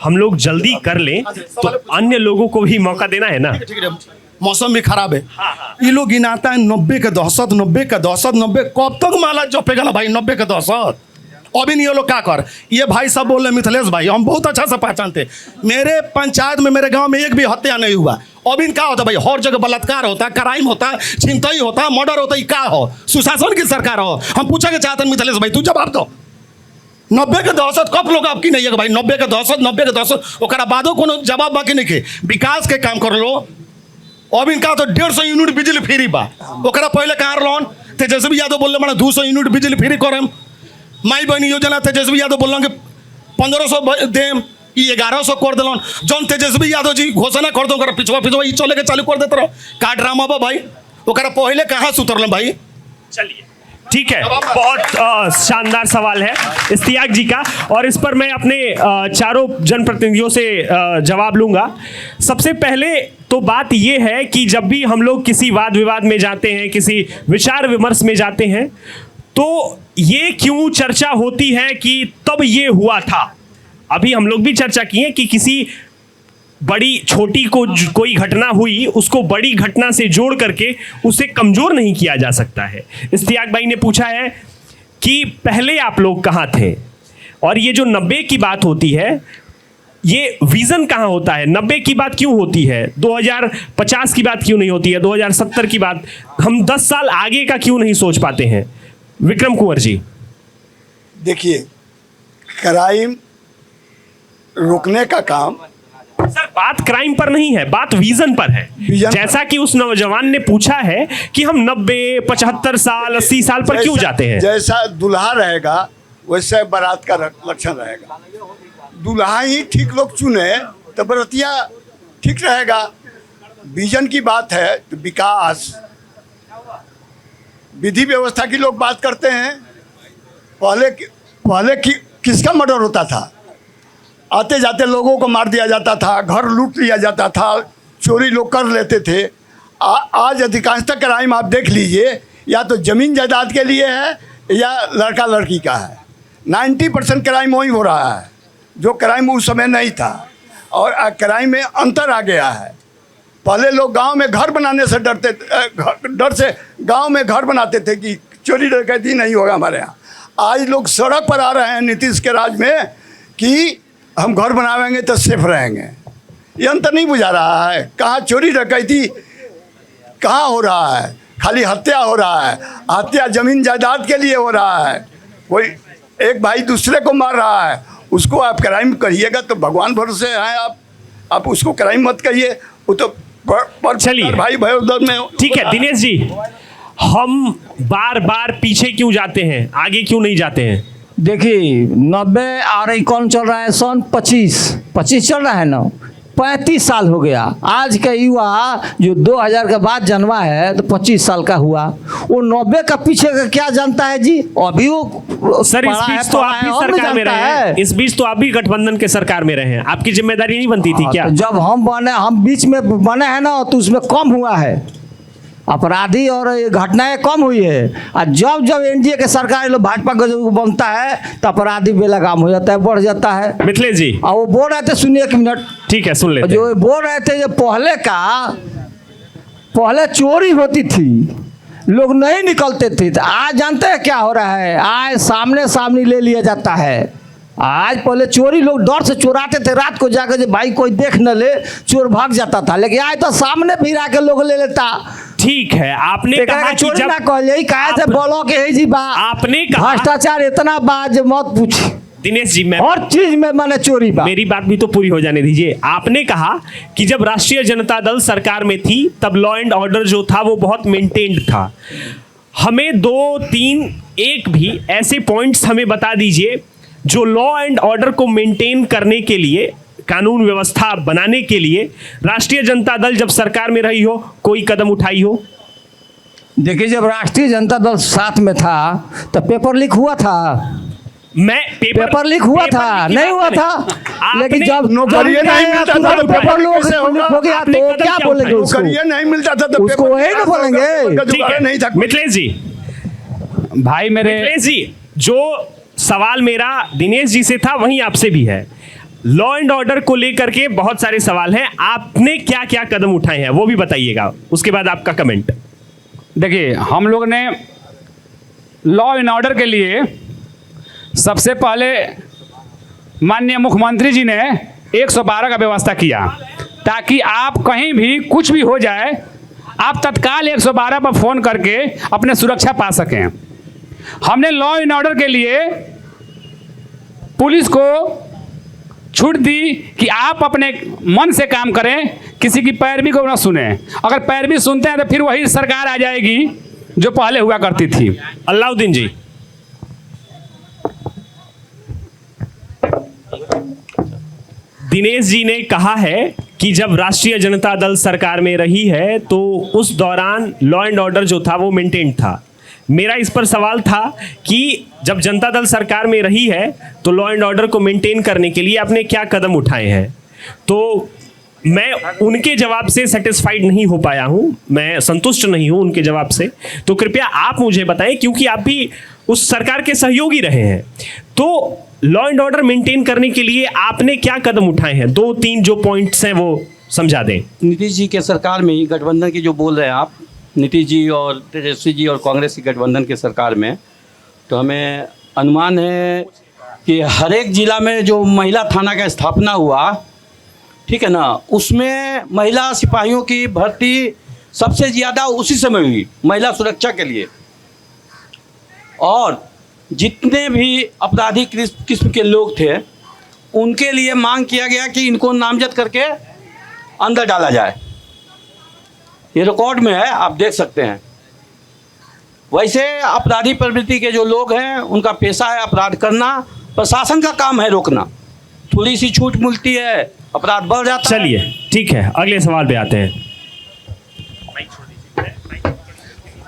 हम लोग जल्दी कर लें तो अन्य लोगों को भी मौका देना है ना। ठीक है, मौसम भी खराब है। ये लोग गिनाता है 90 के दहशत, 90 के दहशत, 90। कब तक माला जपेगा ना भाई 90 के दहशत? अभी नहीं ये लोग क्या कर। ये भाई सब बोल रहे मिथिलेश भाई, हम बहुत अच्छा से पहचानते। मेरे पंचायत में, मेरे गांव में एक भी हत्या नहीं हुआ। अभी क्या होता भाई, हर जगह बलात्कार होता, क्राइम होता, छिनतई होता, मर्डर होता। ये क्या हो? सुशासन की सरकार हो? हम पूछा के चाहते हैं मिथिलेश भाई, तू जवाब दो। 90 के दहशत कब लोग आपकी नहीं है भाई? 90 के दहशत, 90 के दहशत, ओकरा बादो कोनो जवाब बाकी नहीं के। विकास के काम कर लो। अभी इनका तो 150 यूनिट बिजली फ्री बा, ओकरा पहले कहाँ लोन तेजस्वी यादव बोल रहे 200 यूनिट बिजली फ्री करम। माई बहनी योजना तेजस्वी यादव बोल रहे 1500 देम, 1100 कर दिलन। जौन तेजस्वी यादव जी घोषणा कर दो, पिछवा पिछवा चले के चालू कर देते रहो। का ड्रामा बा भाई, ओकरा पहले कहाँ से उतरल भाई? चलिए ठीक है, बहुत शानदार सवाल है इश्तियाक जी का, और इस पर मैं अपने चारों जनप्रतिनिधियों से जवाब लूंगा। सबसे पहले तो बात यह है कि जब भी हम लोग किसी वाद विवाद में जाते हैं, किसी विचार विमर्श में जाते हैं, तो ये क्यों चर्चा होती है कि तब ये हुआ था। अभी हम लोग भी चर्चा की है कि किसी बड़ी छोटी को कोई घटना हुई, उसको बड़ी घटना से जोड़ करके उसे कमजोर नहीं किया जा सकता है। इश्तियाक भाई ने पूछा है कि पहले आप लोग कहाँ थे, और ये जो 90 की बात होती है, ये विजन कहाँ होता है? 90 की बात क्यों होती है? 2050 की बात क्यों नहीं होती है? 2070 की बात, हम 10 साल आगे का क्यों नहीं सोच पाते हैं? विक्रम कुंवर जी। देखिए, क्राइम रोकने का काम, सर बात क्राइम पर नहीं है, बात विजन पर है। विजन जैसा कि उस नौजवान ने पूछा है कि हम 90, 75 साल, 80 साल पर क्यों जाते हैं? जैसा दूल्हा रहेगा वैसे बारात का लक्षण रहेगा। दूल्हा ही ठीक लोग चुने तो बरतिया ठीक रहेगा। विजन की बात है तो विकास, विधि व्यवस्था की लोग बात करते हैं। पहले किसका मर्डर होता था? आते जाते लोगों को मार दिया जाता था, घर लूट लिया जाता था, चोरी लोग कर लेते थे। आज अधिकांशतः क्राइम आप देख लीजिए, या तो ज़मीन जायदाद के लिए है या लड़का लड़की का है। 90% क्राइम वही हो रहा है जो क्राइम उस समय नहीं था, और क्राइम में अंतर आ गया है। पहले लोग गांव में घर बनाने से डर से गांव में घर बनाते थे कि चोरी डकैती नहीं होगा हमारे यहाँ। आज लोग सड़क पर आ रहे हैं नीतीश के राज में कि हम घर बनावेंगे तो सेफ रहेंगे। ये अंतर नहीं बुझा रहा है। कहाँ चोरी डकैती कहाँ हो रहा है? खाली हत्या हो रहा है। हत्या ज़मीन जायदाद के लिए हो रहा है। कोई एक भाई दूसरे को मार रहा है, उसको आप क्राइम कहिएगा तो भगवान भरोसे हैं आप उसको क्राइम मत कहिए। वो तो चलिए भाई भाई उधर में। ठीक है दिनेश जी, हम बार बार पीछे क्यों जाते हैं, आगे क्यों नहीं जाते हैं? देखिए 90 आ रही कौन चल रहा है सन 25 चल रहा है ना, 35 साल हो गया। आज का युवा जो 2000 के बाद जन्मा है तो 25 साल का हुआ, वो 90 का पीछे का क्या जानता है जी? अभी वो सर इस बीच तो आप भी सरकार में रहे हैं, इस बीच तो आप भी गठबंधन के सरकार में रहे हैं, आपकी जिम्मेदारी नहीं बनती थी क्या? तो जब हम बीच में बने हैं ना तो उसमें कम हुआ है, अपराधी और ये घटनाएं कम हुई है। और जब एनडीए के सरकार लोग भाजपा का जो बनता है तो अपराधी बेलगाम हो जाता है, बढ़ जाता है। मिथिलेश जी और वो बोल रहे थे, सुनिए एक मिनट, ठीक है सुन लेते हैं। जो बोल रहे थे जो पहले चोरी होती थी, लोग नहीं निकलते थे, तो आज जानते हैं क्या हो रहा है? आज सामने ले लिया जाता है। आज पहले चोरी लोग डर से चुराते थे, रात को जाकर जो भाई कोई देख न ले चोर भाग जाता था, लेकिन आज तो सामने फिर आके लोग ले लेता। ठीक है, आपने कहा कि चोरी जब ना कह यही कहा से बोलो के है जी बा, आपने कहा भ्रष्टाचार इतना बाज मत पूछी, दिनेश जी मैं हर चीज में माने चोरी बा। मेरी बात भी तो पूरी हो जाने दीजिए। आपने कहा कि जब राष्ट्रीय जनता दल सरकार में थी तब लॉ एंड ऑर्डर जो था वो बहुत मेंटेन्ड था। हमें 2, 3, 1 भी ऐसे पॉइंट्स हमें बता दीजिए जो लॉ एंड ऑर्डर को मेंटेन करने के लिए, कानून व्यवस्था बनाने के लिए राष्ट्रीय जनता दल जब सरकार में रही हो कोई कदम उठाई हो। देखिए जब राष्ट्रीय जनता दल साथ में था तो पेपर लीक हुआ था, मैं पेपर लीक हुआ था, नहीं हुआ था, लेकिन जब नौकरी नहीं मिलता था तो पेपर लीक हो गया तो क्या बोलेंगे उसको? नौकरी नहीं मिलता था तो उसको वही ना बोलेंगे। ठीक है नहीं था। मिथिलेश जी, भाई मेरे मिथिलेश जी, जो सवाल मेरा दिनेश जी से था वहीं आपसे भी है। लॉ एंड ऑर्डर को लेकर के बहुत सारे सवाल हैं, आपने क्या क्या कदम उठाए हैं वो भी बताइएगा, उसके बाद आपका कमेंट। देखिए हम लोग ने लॉ एंड ऑर्डर के लिए सबसे पहले माननीय मुख्यमंत्री जी ने 112 का व्यवस्था किया, ताकि आप कहीं भी कुछ भी हो जाए आप तत्काल 112 पर फ़ोन करके अपने सुरक्षा पा सकें। हमने लॉ एंड ऑर्डर के लिए पुलिस को छूट दी कि आप अपने मन से काम करें, किसी की पैरवी को ना सुने। अगर पैरवी सुनते हैं तो फिर वही सरकार आ जाएगी जो पहले हुआ करती थी। अलाउद्दीन जी, दिनेश जी ने कहा है कि जब राष्ट्रीय जनता दल सरकार में रही है तो उस दौरान लॉ एंड ऑर्डर जो था वो मेंटेन था। मेरा इस पर सवाल था कि जब जनता दल सरकार में रही है तो लॉ एंड ऑर्डर को मेंटेन करने के लिए आपने क्या कदम उठाए हैं? तो मैं उनके जवाब से सेटिस्फाइड नहीं हो पाया हूं, मैं संतुष्ट नहीं हूं उनके जवाब से। तो कृपया आप मुझे बताएं, क्योंकि आप भी उस सरकार के सहयोगी रहे हैं, तो लॉ एंड ऑर्डर मेंटेन करने के लिए आपने क्या कदम उठाए हैं? 2-3 जो पॉइंट्स हैं वो समझा दें। नीतीश जी के सरकार में ही गठबंधन की जो बोल रहे हैं आप, नीतीश जी और तेजस्वी जी और कांग्रेस की गठबंधन के सरकार में, तो हमें अनुमान है कि हर एक जिला में जो महिला थाना का स्थापना हुआ, ठीक है ना, उसमें महिला सिपाहियों की भर्ती सबसे ज़्यादा उसी समय हुई, महिला सुरक्षा के लिए। और जितने भी आपराधिक किस्म के लोग थे उनके लिए मांग किया गया कि इनको नामजद करके अंदर डाला जाए। ये रिकॉर्ड में है, आप देख सकते हैं। वैसे अपराधी प्रवृत्ति के जो लोग हैं उनका पेशा है अपराध करना, प्रशासन का काम है रोकना। थोड़ी सी छूट मिलती है अपराध बढ़ जाता है। चलिए ठीक है, अगले सवाल पे आते हैं।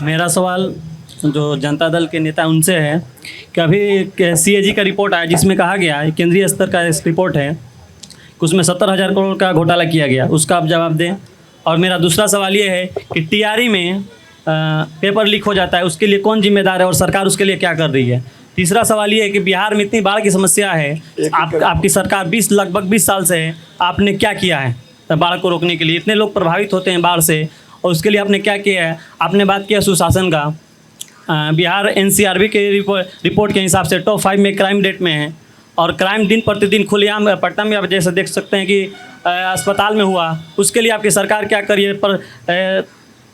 मेरा सवाल जो जनता दल के नेता उनसे है कि अभी सीएजी का रिपोर्ट आया जिसमें कहा गया है, केंद्रीय स्तर का रिपोर्ट है कि उसमें 70,000 करोड़ का घोटाला किया गया, उसका आप जवाब दें। और मेरा दूसरा सवाल ये है कि टीआरई में पेपर लीक हो जाता है, उसके लिए कौन जिम्मेदार है और सरकार उसके लिए क्या कर रही है। तीसरा सवाल ये है कि बिहार में इतनी बाढ़ की समस्या है, आपकी सरकार लगभग 20 साल से है, आपने क्या किया है बाढ़ को रोकने के लिए? इतने लोग प्रभावित होते हैं बाढ़ से और उसके लिए आपने क्या किया है? आपने बात किया सुशासन का, बिहार एनसीआरबी के रिपोर्ट के हिसाब से टॉप 5 में क्राइम रेट में है और क्राइम दिन प्रतिदिन खुलेआम पटना में आप जैसे देख सकते हैं कि अस्पताल में हुआ, उसके लिए आपकी सरकार क्या करिए? पर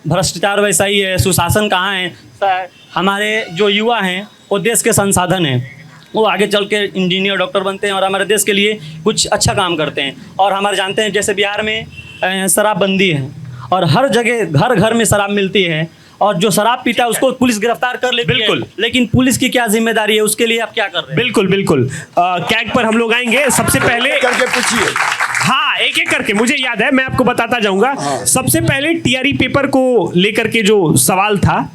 भ्रष्टाचार वैसा ही है, सुशासन कहाँ है? हमारे जो युवा हैं वो देश के संसाधन हैं, वो आगे चल के इंजीनियर डॉक्टर बनते हैं और हमारे देश के लिए कुछ अच्छा काम करते हैं। और हमारे जानते हैं जैसे बिहार में शराबबंदी है और हर जगह घर घर में शराब मिलती है और जो शराब पीता है उसको पुलिस गिरफ्तार कर लेती है। बिल्कुल। लेकिन पुलिस की क्या जिम्मेदारी है, उसके लिए आप क्या कर रहे हैं? बिल्कुल बिल्कुल कैग पर हम लोग आएंगे। सबसे पहले करके पूछिए। हाँ, एक एक करके, मुझे याद है, मैं आपको बताता जाऊंगा। सबसे पहले टीआरई पेपर को लेकर के जो सवाल था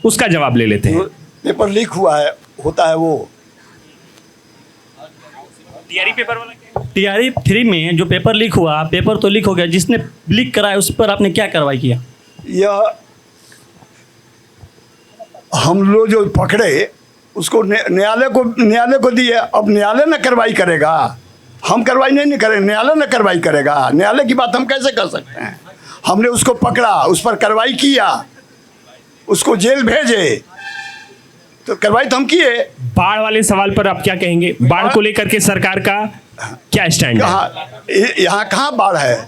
उसका जवाब ले लेते हैं। पेपर लीक हुआ है, होता है वो टीआरई पेपर वाला क्या? टीआरई 3 में जो पेपर लीक हुआ, पेपर तो लीक हो गया, जिसने लीक कराया उस पर आपने क्या कार्रवाई किया? यह हम लोग जो पकड़े उसको न्यायालय को दिए। अब न्यायालय न कार्रवाई करेगा, हम कार्रवाई नहीं करेंगे, न्यायालय न कार्रवाई करेगा। न्यायालय की बात हम कैसे कर सकते हैं? हमने उसको पकड़ा, उस पर कार्रवाई किया, उसको जेल भेजे, तो कार्रवाई तो हम किए। बाढ़ वाले सवाल पर आप क्या कहेंगे? बाढ़ को लेकर के सरकार का क्या स्टैंड है? यहाँ कहाँ बाढ़ है?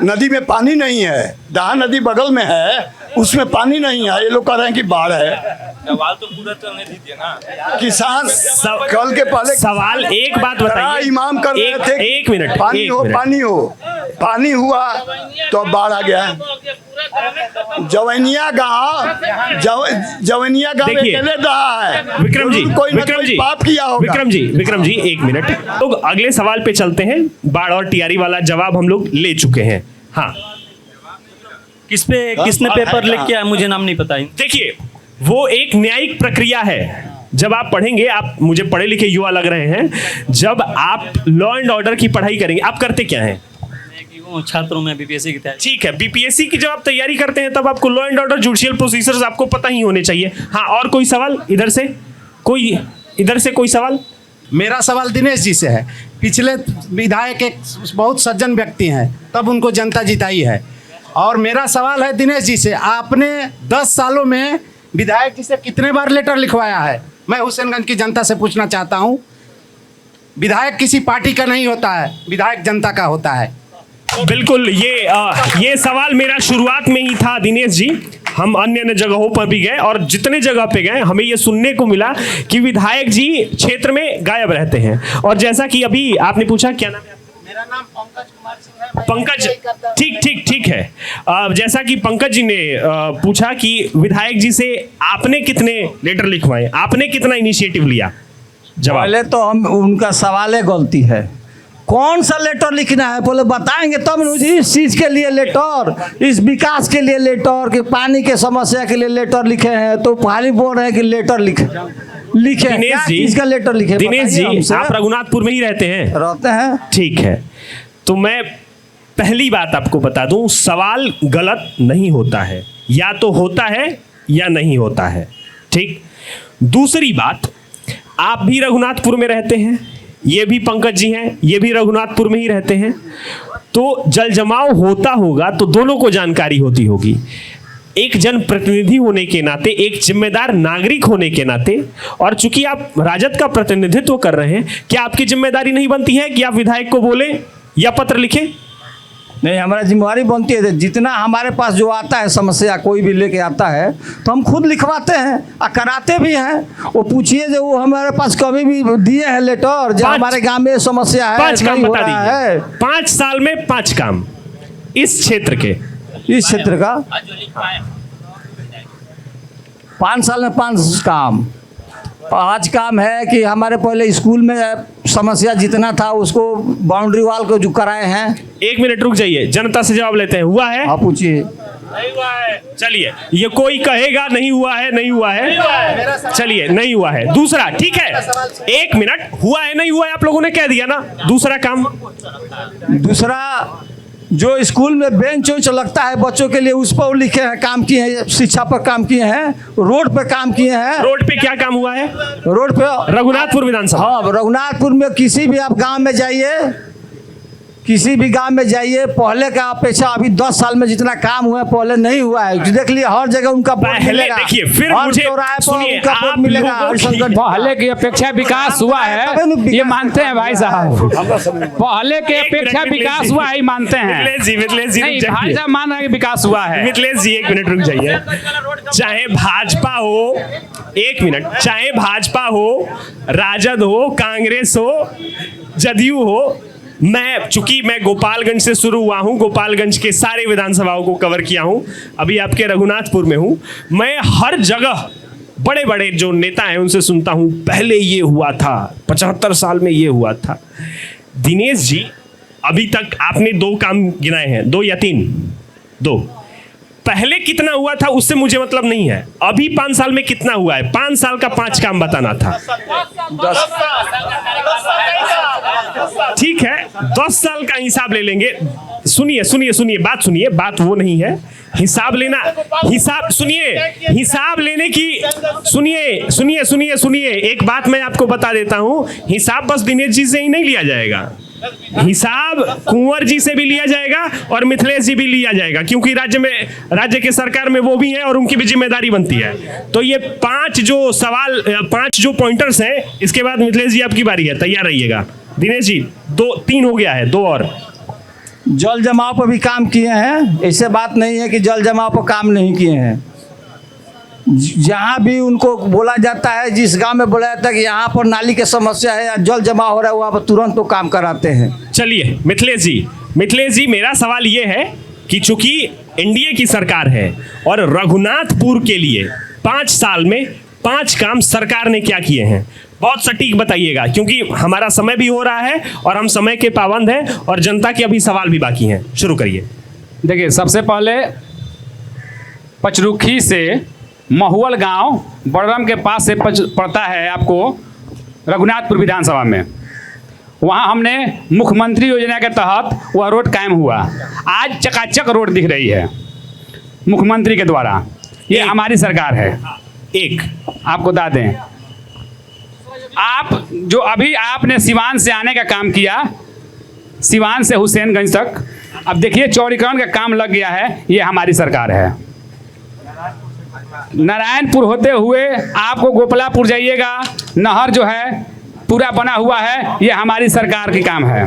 नदी में पानी नहीं है। दहा नदी बगल में है, उसमें पानी नहीं है। ये लोग कह रहे हैं कि बाढ़ है। सवाल तो पूरा करने दीजिए ना। किसान कल के पहले सवाल एक बात बताइए। इमाम कर रहे थे एक मिनट, पानी एक हो मिनट। पानी हो, पानी हुआ तो अब बाढ़ आ गया। जवैनिया गाँव देखिए, अकेले दहा है। विक्रम जी, कोई न विक्रम कोई जी, पाप किया होगा। विक्रम जी एक मिनट। तो अगले सवाल पे चलते हैं। बाढ़ और टीआरई वाला जवाब हम लोग ले चुके हैं। हाँ, किसने पेपर लीक किया है, मुझे नाम नहीं पता। देखिए, वो एक न्यायिक प्रक्रिया है। जब आप पढ़ेंगे, आप मुझे पढ़े लिखे युवा लग रहे हैं, जब आप लॉ एंड ऑर्डर की पढ़ाई करेंगे, आप करते क्या हैं? छात्रों में बीपीएससी की तैयारी। ठीक है, बीपीएससी की जब आप तैयारी करते हैं तब आपको law and order, judicial procedures आपको पता ही होने चाहिए। हाँ, और कोई सवाल इधर से? कोई सवाल? मेरा सवाल दिनेश जी से है। पिछले विधायक एक बहुत सज्जन व्यक्ति हैं, तब उनको जनता जिताई है। और मेरा सवाल है दिनेश जी से, आपने 10 सालों में विधायक जी से कितने बार लेटर लिखवाया है? मैं हुसैनगंज की जनता से पूछना चाहता हूँ। विधायक किसी पार्टी का नहीं होता है, विधायक जनता का होता है। बिल्कुल, ये सवाल मेरा शुरुआत में ही था दिनेश जी। हम अन्य जगहों पर भी गए और जितने जगह पे गए हमें ये सुनने को मिला कि विधायक जी क्षेत्र में गायब रहते हैं। और जैसा कि अभी आपने पूछा, क्या नाम है? मेरा नाम पंकज कुमार सिंह है। पंकज, ठीक है। जैसा कि पंकज जी ने पूछा कि विधायक जी से आपने कितने लेटर लिखवाए, आपने कितना इनिशिएटिव लिया? जवाब पहले तो हम उनका सवाल है, गलती है। कौन सा लेटर लिखना है बोले बताएंगे तब मुझे। इस चीज़ के लिए लेटर, इस विकास के लिए लेटर, कि पानी के समस्या के लिए लेटर लिखे हैं, तो खाली बोल रहे हैं कि लेटर लिखे। दिनेश जी, इसका लेटर लिखे? दिनेश जी, आप रघुनाथपुर में ही रहते हैं? ठीक है, तो मैं पहली बात आपको बता दूं, सवाल गलत नहीं होता है, या तो होता है या नहीं होता है। ठीक। दूसरी बात, आप भी रघुनाथपुर में रहते हैं, ये भी पंकज जी हैं, ये भी रघुनाथपुर में ही रहते हैं, तो जल जमाव होता होगा तो दोनों को जानकारी होती होगी। एक जनप्रतिनिधि होने के नाते, एक जिम्मेदार नागरिक होने के नाते, और चूंकि आप राजद का प्रतिनिधित्व कर रहे हैं, क्या आपकी जिम्मेदारी नहीं बनती है कि आप विधायक को बोले या पत्र लिखें? नहीं, हमारा जिम्मेवारी बनती है। जितना हमारे पास जो आता है समस्या, कोई भी लेके आता है तो हम खुद लिखवाते हैं और कराते भी हैं। वो पूछिए जो वो हमारे पास कभी भी दिए हैं लेटर, जो हमारे गांव में समस्या है, 5 काम बता दीजिए। 5 साल में 5 काम इस क्षेत्र के, इस क्षेत्र का 5 साल में 5 काम। 5 काम है कि हमारे पहले स्कूल में समस्या जितना था उसको बाउंड्री वॉल को जो कराए हैं। 1 मिनट रुक जाइए, जनता से जवाब लेते हैं। हुआ है? आप पूछिए। नहीं हुआ है। चलिए, ये कोई कहेगा नहीं हुआ है, नहीं हुआ है। चलिए, नहीं हुआ है। दूसरा, ठीक है, 1 मिनट, हुआ है नहीं हुआ है आप लोगों ने कह दिया ना। दूसरा काम, दूसरा जो स्कूल में बेंच वेंच लगता है बच्चों के लिए, उस पर लिखे हैं, काम किए हैं, शिक्षा पर काम किए हैं, रोड पे काम किए हैं। रोड पे क्या काम हुआ है? रोड पे रघुनाथपुर विधानसभा। हाँ, रघुनाथपुर में किसी भी आप गांव में जाइए, किसी भी गांव में जाइए, पहले का अपेक्षा अभी 10 साल में जितना काम हुआ है पहले नहीं हुआ है। देख लिए हर जगह उनका बोर्ड मिलेगा। देखिए, फिर मुझे सुनिए, आप मिलेगा। पहले की अपेक्षा विकास हुआ है, ये मानते हैं भाई साहब। पहले के अपेक्षा विकास हुआ है, मानते हैं। मिथिलेश जी, नहीं, भाई साहब मान रहे हैं कि विकास हुआ है। मिथिलेश जी 1 मिनट रुक जाइए। चाहे भाजपा हो, 1 मिनट, चाहे भाजपा हो, राजद हो, कांग्रेस हो, जदयू हो, चूंकि मैं गोपालगंज से शुरू हुआ हूं, गोपालगंज के सारे विधानसभाओं को कवर किया हूं, अभी आपके रघुनाथपुर में हूं। मैं हर जगह बड़े बड़े जो नेता हैं उनसे सुनता हूं, पहले ये हुआ था, 75 साल में ये हुआ था। दिनेश जी, अभी तक आपने 2 काम गिनाए हैं, 2 या 3, 2। पहले कितना हुआ था उससे मुझे मतलब नहीं है, अभी 5 साल में कितना हुआ है, 5 साल का 5 काम बताना था। ठीक है, 10 साल का हिसाब ले लेंगे। सुनिए सुनिए सुनिए, बात सुनिए, बात वो नहीं है, हिसाब लेना, हिसाब सुनिए, हिसाब लेने की, सुनिए सुनिए सुनिए सुनिए, एक बात मैं आपको बता देता हूं, हिसाब बस दिनेश जी से ही नहीं लिया जाएगा, हिसाब कुंवर जी से भी लिया जाएगा और मिथिलेश जी भी लिया जाएगा, क्योंकि राज्य के सरकार में वो भी है और उनकी भी जिम्मेदारी बनती है। तो ये 5 जो पॉइंटर्स हैं, इसके बाद मिथिलेश जी आपकी बारी है, तैयार रहिएगा। दिनेश जी 3 हो गया है, 2 और। जल जमाव पर भी काम किए हैं, ऐसे बात नहीं है कि जल जमाव पर काम नहीं किए हैं। जहाँ भी उनको बोला जाता है, जिस गांव में बोला जाता है कि यहाँ पर नाली की समस्या है या जल जमा हो रहा है, वहाँ पर तुरंत तो काम कराते हैं। चलिए मिथिलेश जी, मेरा सवाल ये है कि चूंकि एनडीए की सरकार है और रघुनाथपुर के लिए 5 साल में 5 काम सरकार ने क्या किए हैं, बहुत सटीक बताइएगा, क्योंकि हमारा समय भी हो रहा है और हम समय के पाबंद हैं और जनता के अभी सवाल भी बाकी हैं। शुरू करिए। देखिए, सबसे पहले पचरुखी से महुअल गांव बड़रम के पास से पड़ता है आपको रघुनाथपुर विधानसभा में। वहां हमने मुख्यमंत्री योजना के तहत वह रोड कायम हुआ। आज चकाचक रोड दिख रही है मुख्यमंत्री के द्वारा। ये हमारी सरकार है। एक आपको बता दें, आप जो अभी आपने सिवान से आने का काम किया, सिवान से हुसैनगंज तक, अब देखिए चौड़ीकरण का काम लग गया है, ये हमारी सरकार है। नारायणपुर होते हुए आपको गोपलापुर जाइएगा, नहर जो है पूरा बना हुआ है, ये हमारी सरकार की काम है।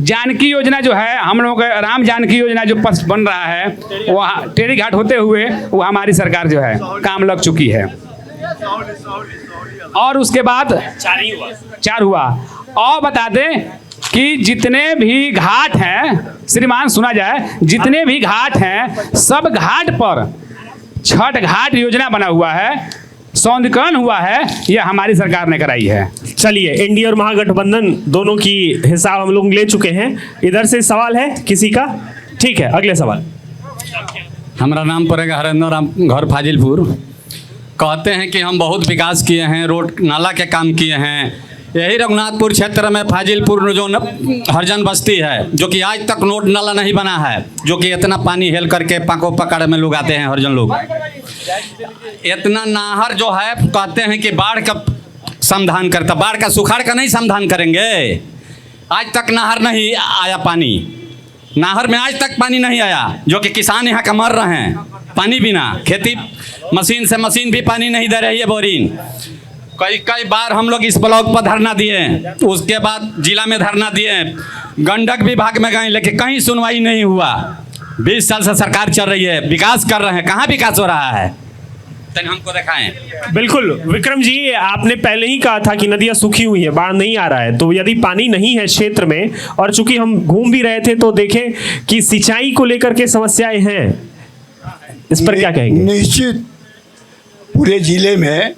जानकी योजना जो है, हम लोगों का राम जानकी योजना जो बन रहा है, वहाँ टेरी घाट होते हुए वो हमारी सरकार जो है काम लग चुकी है। और उसके बाद 4 हुआ। और बता दें कि जितने भी घाट हैं, श्रीमान सुना जाए, जितने भी घाट हैं सब घाट पर छठ घाट योजना बना हुआ है, सौंदर्यीकरण हुआ है, यह हमारी सरकार ने कराई है। चलिए, एनडीए और महागठबंधन दोनों की हिसाब हम लोग ले चुके हैं। इधर से सवाल है किसी का? ठीक है, अगले सवाल। हमारा नाम पड़ेगा हरेंद्र राम, घर फाजिलपुर। कहते हैं कि हम बहुत विकास किए हैं, रोड नाला के काम किए हैं। यही रघुनाथपुर क्षेत्र में फाजिलपुर जो हरजन बस्ती है, जो कि आज तक रोड नाला नहीं बना है, जो कि इतना पानी हेल करके पाको पकड़ में लोग आते हैं, हरजन लोग। इतना नाहर जो है, कहते हैं कि बाढ़ का समाधान करता, बाढ़ का सुखाड़ का नहीं समाधान करेंगे। आज तक नाहर नहीं आया पानी, नाहर में आज तक पानी नहीं आया, जो कि किसान यहाँ का मर रहे हैं पानी बिना। खेती मशीन से मशीन भी पानी नहीं दे रही है, बोरिंग। कई बार हम लोग इस ब्लॉक पर धरना दिए, उसके बाद जिला में धरना दिए, गंडक विभाग में गए, लेकिन कहीं सुनवाई नहीं हुआ। 20 साल से सरकार चल रही है, विकास कर रहे हैं, कहाँ विकास हो रहा है? हमको दिखाएं। बिल्कुल विक्रम जी, आपने पहले ही कहा था कि नदियां सूखी हुई है, बाढ़ नहीं आ रहा है। तो यदि पानी नहीं है क्षेत्र में, और चूंकि हम घूम भी रहे थे तो देखें कि सिंचाई को लेकर के समस्याएं हैं, इस पर क्या कहेंगे? निश्चित पूरे जिले में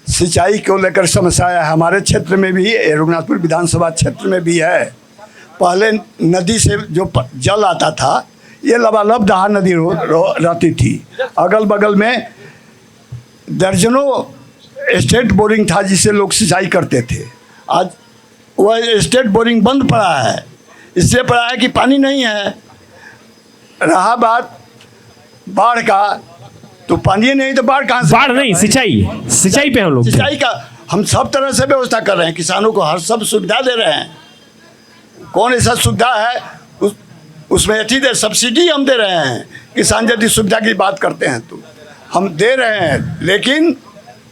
सिंचाई को लेकर समस्या है। हमारे क्षेत्र में भी, रघुनाथपुर विधानसभा क्षेत्र में भी है। पहले नदी से जो जल आता था, ये लबालब दहा नदी रहती थी। अगल बगल में दर्जनों स्टेट बोरिंग था, जिससे लोग सिंचाई करते थे। आज वह स्टेट बोरिंग बंद पड़ा है। इससे पड़ा है कि पानी नहीं है। रहा बात बाढ़ का, तो पानी नहीं तो बाढ़ कहाँ से? बाढ़ नहीं, सिंचाई पे हम लोग, सिंचाई का हम सब तरह से व्यवस्था कर रहे हैं, किसानों को हर सब सुविधा दे रहे हैं। कौन ऐसा सुविधा है उसमें अति दे, सब्सिडी हम दे रहे हैं। किसान यदि सुविधा की बात करते हैं तो हम दे रहे हैं, लेकिन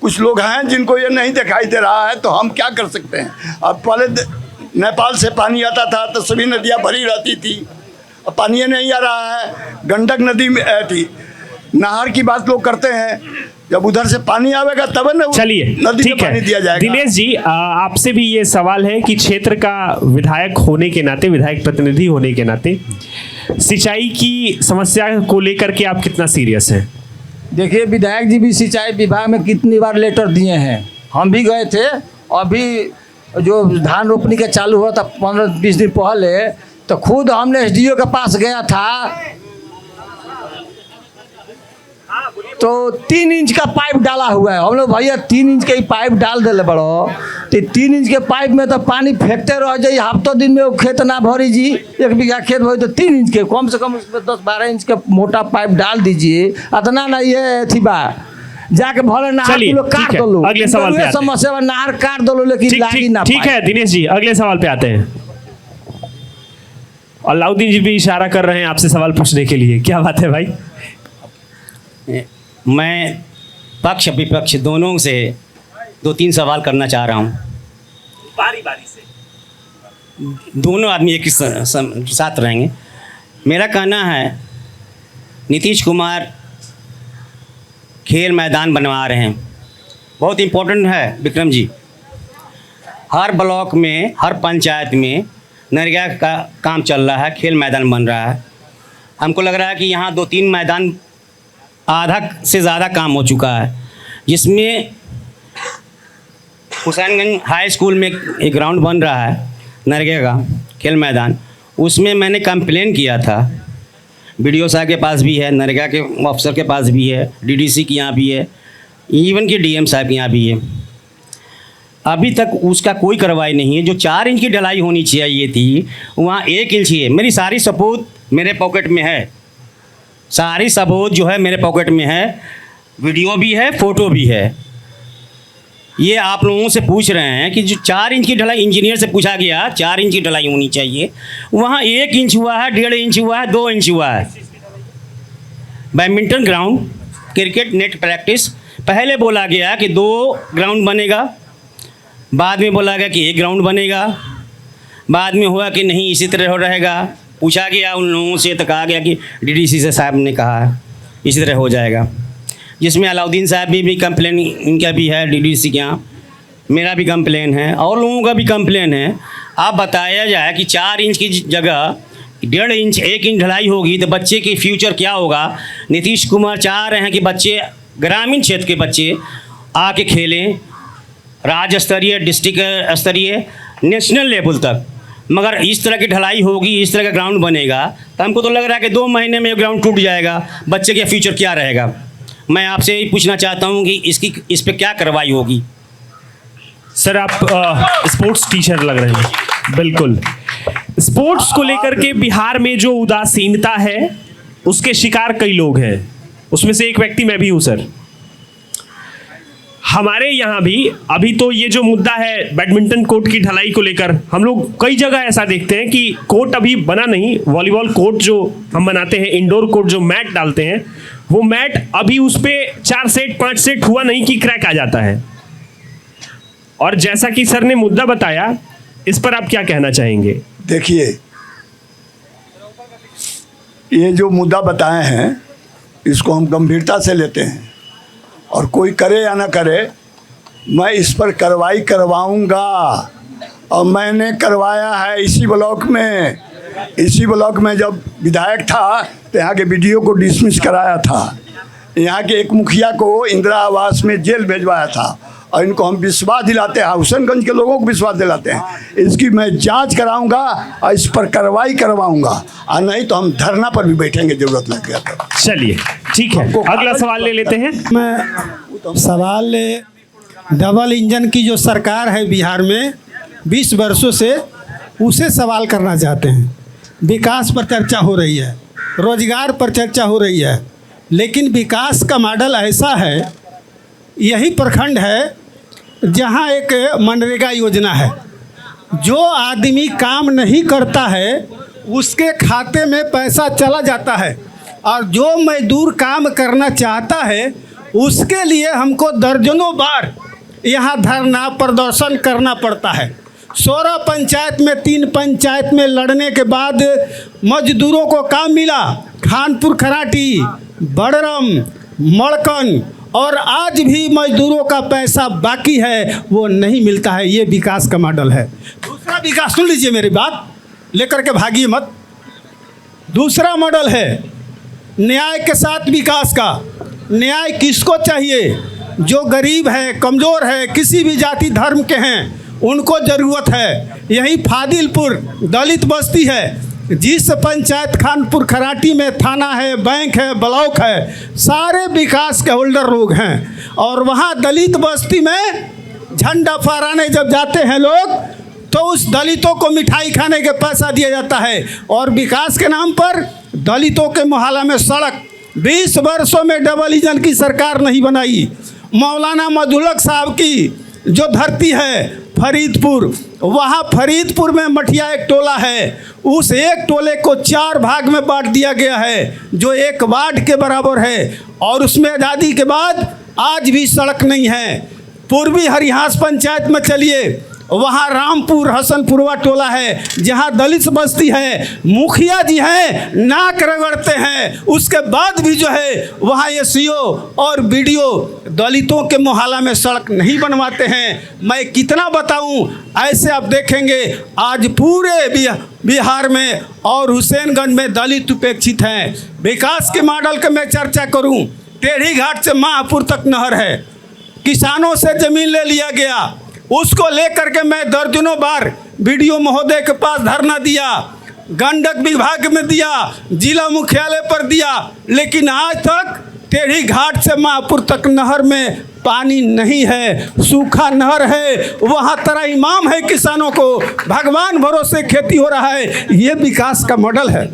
कुछ लोग हैं जिनको ये नहीं दिखाई दे रहा है, तो हम क्या कर सकते हैं? अब पहले नेपाल से पानी आता था तो सभी नदियाँ भरी रहती थी, अब पानी नहीं आ रहा है। गंडक नदी में थी, नहर की बात लोग करते हैं, जब उधर से पानी आवेगा तब ना चलिए नदी में ठीक पानी दिया है जाएगा। दिनेश जी, आपसे भी ये सवाल है कि क्षेत्र का विधायक होने के नाते, विधायक प्रतिनिधि होने के नाते सिंचाई की समस्या को लेकर के आप कितना सीरियस हैं? देखिए, विधायक जी भी सिंचाई विभाग में कितनी बार लेटर दिए हैं, हम भी गए थे। अभी जो धान रोपनी का चालू हुआ था 15-20 दिन पहले, तो खुद हमने एसडीओ के पास गया था, तो 3 इंच का पाइप डाला हुआ है। हम लोग भैया 3 इंच के पाइप डाल दे बड़ो, तो 3 इंच के पाइप में तो पानी फेंकते रह जाइए, हफ्तों दिन में वो खेत ना भरी जी। 1 बीघा खेत भरी तो 3 इंच के, कम से कम उसमें 10-12 इंच का मोटा पाइप डाल दीजिए। इतना ना ये थी बा जाके भले नहर किलो काट दो लो, अगले सवाल पे आते हैं। समस्या में नहर काट दो लो, लेकिन लागी ना। ठीक है दिनेश जी, अगले सवाल पे आते हैं। अलाउद्दीन जी भी इशारा कर रहे हैं आपसे सवाल पूछने के लिए, क्या बात है भाई? मैं पक्ष विपक्ष दोनों से 2-3 सवाल करना चाह रहा हूँ, बारी बारी से। दोनों आदमी एक ही साथ रहेंगे। मेरा कहना है, नीतीश कुमार खेल मैदान बनवा रहे हैं, बहुत इम्पोर्टेंट है विक्रम जी। हर ब्लॉक में, हर पंचायत में नरेगा का काम चल रहा है, खेल मैदान बन रहा है। हमको लग रहा है कि यहाँ 2-3 मैदान आधा से ज़्यादा काम हो चुका है, जिसमें हुसैनगंज हाई स्कूल में एक ग्राउंड बन रहा है नरेगा का खेल मैदान। उसमें मैंने कंप्लेन किया था, BDO साहब के पास भी है, नरेगा के अफसर के पास भी है, DDC के यहाँ भी है, इवन कि DM साहब के यहाँ भी है। अभी तक उसका कोई कार्रवाई नहीं है। जो 4 इंच की ढलाई होनी चाहिए थी, वहाँ 1 इंच ही है। मेरी सारी सबूत मेरे पॉकेट में है, सारी सबूत जो है मेरे पॉकेट में है, वीडियो भी है, फ़ोटो भी है। ये आप लोगों से पूछ रहे हैं कि जो 4 इंच की ढलाई, इंजीनियर से पूछा गया 4 इंच की ढलाई होनी चाहिए, वहाँ 1 इंच हुआ है, 1.5 इंच हुआ है, 2 इंच हुआ है। Badminton ground, cricket net practice, पहले बोला गया कि 2 ग्राउंड बनेगा, बाद में बोला गया कि 1 ग्राउंड बनेगा, बाद में हुआ कि नहीं इसी तरह हो रहेगा। पूछा गया उन लोगों से, तो कहा गया कि DDC से साहब ने कहा इसी तरह हो जाएगा, जिसमें अलाउद्दीन साहब भी कंप्लेन इनका भी है, DDC के यहाँ मेरा भी कंप्लेन है और लोगों का भी कंप्लेन है। आप बताया जाए कि 4 इंच की जगह 1.5 इंच 1 इंच ढलाई होगी तो बच्चे की फ्यूचर क्या होगा? नीतीश कुमार चाह रहे हैं कि बच्चे, ग्रामीण क्षेत्र के बच्चे आके खेलें, राज्य स्तरीय, डिस्ट्रिक्ट स्तरीय, नेशनल लेवल तक। मगर इस तरह की ढलाई होगी, इस तरह का ग्राउंड बनेगा, तो हमको तो लग रहा है कि 2 महीने में ग्राउंड टूट जाएगा, बच्चे का फ्यूचर क्या रहेगा? मैं आपसे यही पूछना चाहता हूँ कि इस पे क्या कार्रवाई होगी? सर, आप स्पोर्ट्स टीचर लग रहे हैं। बिल्कुल, स्पोर्ट्स को लेकर के बिहार में जो उदासीनता है उसके शिकार कई लोग हैं, उसमें से एक व्यक्ति मैं भी हूँ सर। हमारे यहाँ भी अभी तो ये जो मुद्दा है बैडमिंटन कोर्ट की ढलाई को लेकर, हम लोग कई जगह ऐसा देखते हैं कि कोर्ट अभी बना नहीं, वॉलीबॉल कोर्ट जो हम बनाते हैं, इंडोर कोर्ट जो मैट डालते हैं, वो मैट अभी उस पर 4 सेट 5 सेट हुआ नहीं कि क्रैक आ जाता है। और जैसा कि सर ने मुद्दा बताया, इस पर आप क्या कहना चाहेंगे? देखिए, ये जो मुद्दा बताए हैं इसको हम गंभीरता से लेते हैं, और कोई करे या ना करे, मैं इस पर कार्रवाई करवाऊंगा। और मैंने करवाया है इसी ब्लॉक में। इसी ब्लॉक में जब विधायक था तो यहाँ के BDO को डिसमिस कराया था, यहाँ के एक मुखिया को इंदिरा आवास में जेल भेजवाया था, और इनको हम विश्वास दिलाते हैं, हुसैनगंज के लोगों को विश्वास दिलाते हैं। इसकी मैं जांच कराऊंगा और इस पर कार्रवाई करवाऊंगा, और नहीं तो हम धरना पर भी बैठेंगे जरूरत लग गया तो। चलिए ठीक है, अगला सवाल ले लेते हैं। मैं सवाल डबल इंजन की जो सरकार है बिहार में 20 वर्षों से, उसे सवाल करना चाहते हैं। विकास पर चर्चा हो रही है, रोजगार पर चर्चा हो रही है, लेकिन विकास का मॉडल ऐसा है, यही प्रखंड है जहां एक मनरेगा योजना है। जो आदमी काम नहीं करता है उसके खाते में पैसा चला जाता है, और जो मजदूर काम करना चाहता है उसके लिए हमको दर्जनों बार यहाँ धरना प्रदर्शन करना पड़ता है। 16 पंचायत में 3 पंचायत में लड़ने के बाद मजदूरों को काम मिला। खानपुर खराटी, बड़रम, मड़कन और आज भी मजदूरों का पैसा बाकी है, वो नहीं मिलता है। ये विकास का मॉडल है। दूसरा विकास, सुन लीजिए मेरी बात, लेकर के भागिए मत। दूसरा मॉडल है न्याय के साथ विकास का। न्याय किसको चाहिए? जो गरीब है, कमज़ोर है, किसी भी जाति धर्म के हैं, उनको ज़रूरत है। यही फादिलपुर दलित बस्ती है, जिस पंचायत खानपुर खराटी में थाना है, बैंक है, ब्लॉक है, सारे विकास के होल्डर लोग हैं। और वहाँ दलित बस्ती में झंडा फहराने जब जाते हैं लोग, तो उस दलितों को मिठाई खाने के पैसा दिया जाता है। और विकास के नाम पर दलितों के मोहल्ला में सड़क 20 वर्षों में डबल इंजन की सरकार नहीं बनाई। मौलाना मधुलक साहब की जो धरती है फरीदपुर, वहाँ फरीदपुर में मठिया एक टोला है, उस एक टोले को 4 भाग में बांट दिया गया है, जो 1 वार्ड के बराबर है। और उसमें आज़ादी के बाद आज भी सड़क नहीं है। पूर्वी हरिहास पंचायत में चलिए, वहाँ रामपुर हसनपुरवा टोला है, जहाँ दलित बस्ती है, मुखिया जी हैं, नाक रगड़ते हैं, उसके बाद भी जो है वहाँ एसईओ और बीडीओ दलितों के मोहल्ला में सड़क नहीं बनवाते हैं। मैं कितना बताऊं, ऐसे आप देखेंगे आज पूरे बिहार में और हुसैनगंज में दलित उपेक्षित हैं। विकास के मॉडल के मैं चर्चा करूं, टेढ़ी घाट से महापुर तक नहर है, किसानों से ज़मीन ले लिया गया, उसको लेकर के मैं दर्जनों बार बीडीओ महोदय के पास धरना दिया, गंडक विभाग में दिया, जिला मुख्यालय पर दिया, लेकिन आज तक टेढ़ी घाट से महापुर तक नहर में पानी नहीं है, सूखा नहर है। वहाँ त्राहिमाम है किसानों को, भगवान भरोसे खेती हो रहा है। ये विकास का मॉडल है।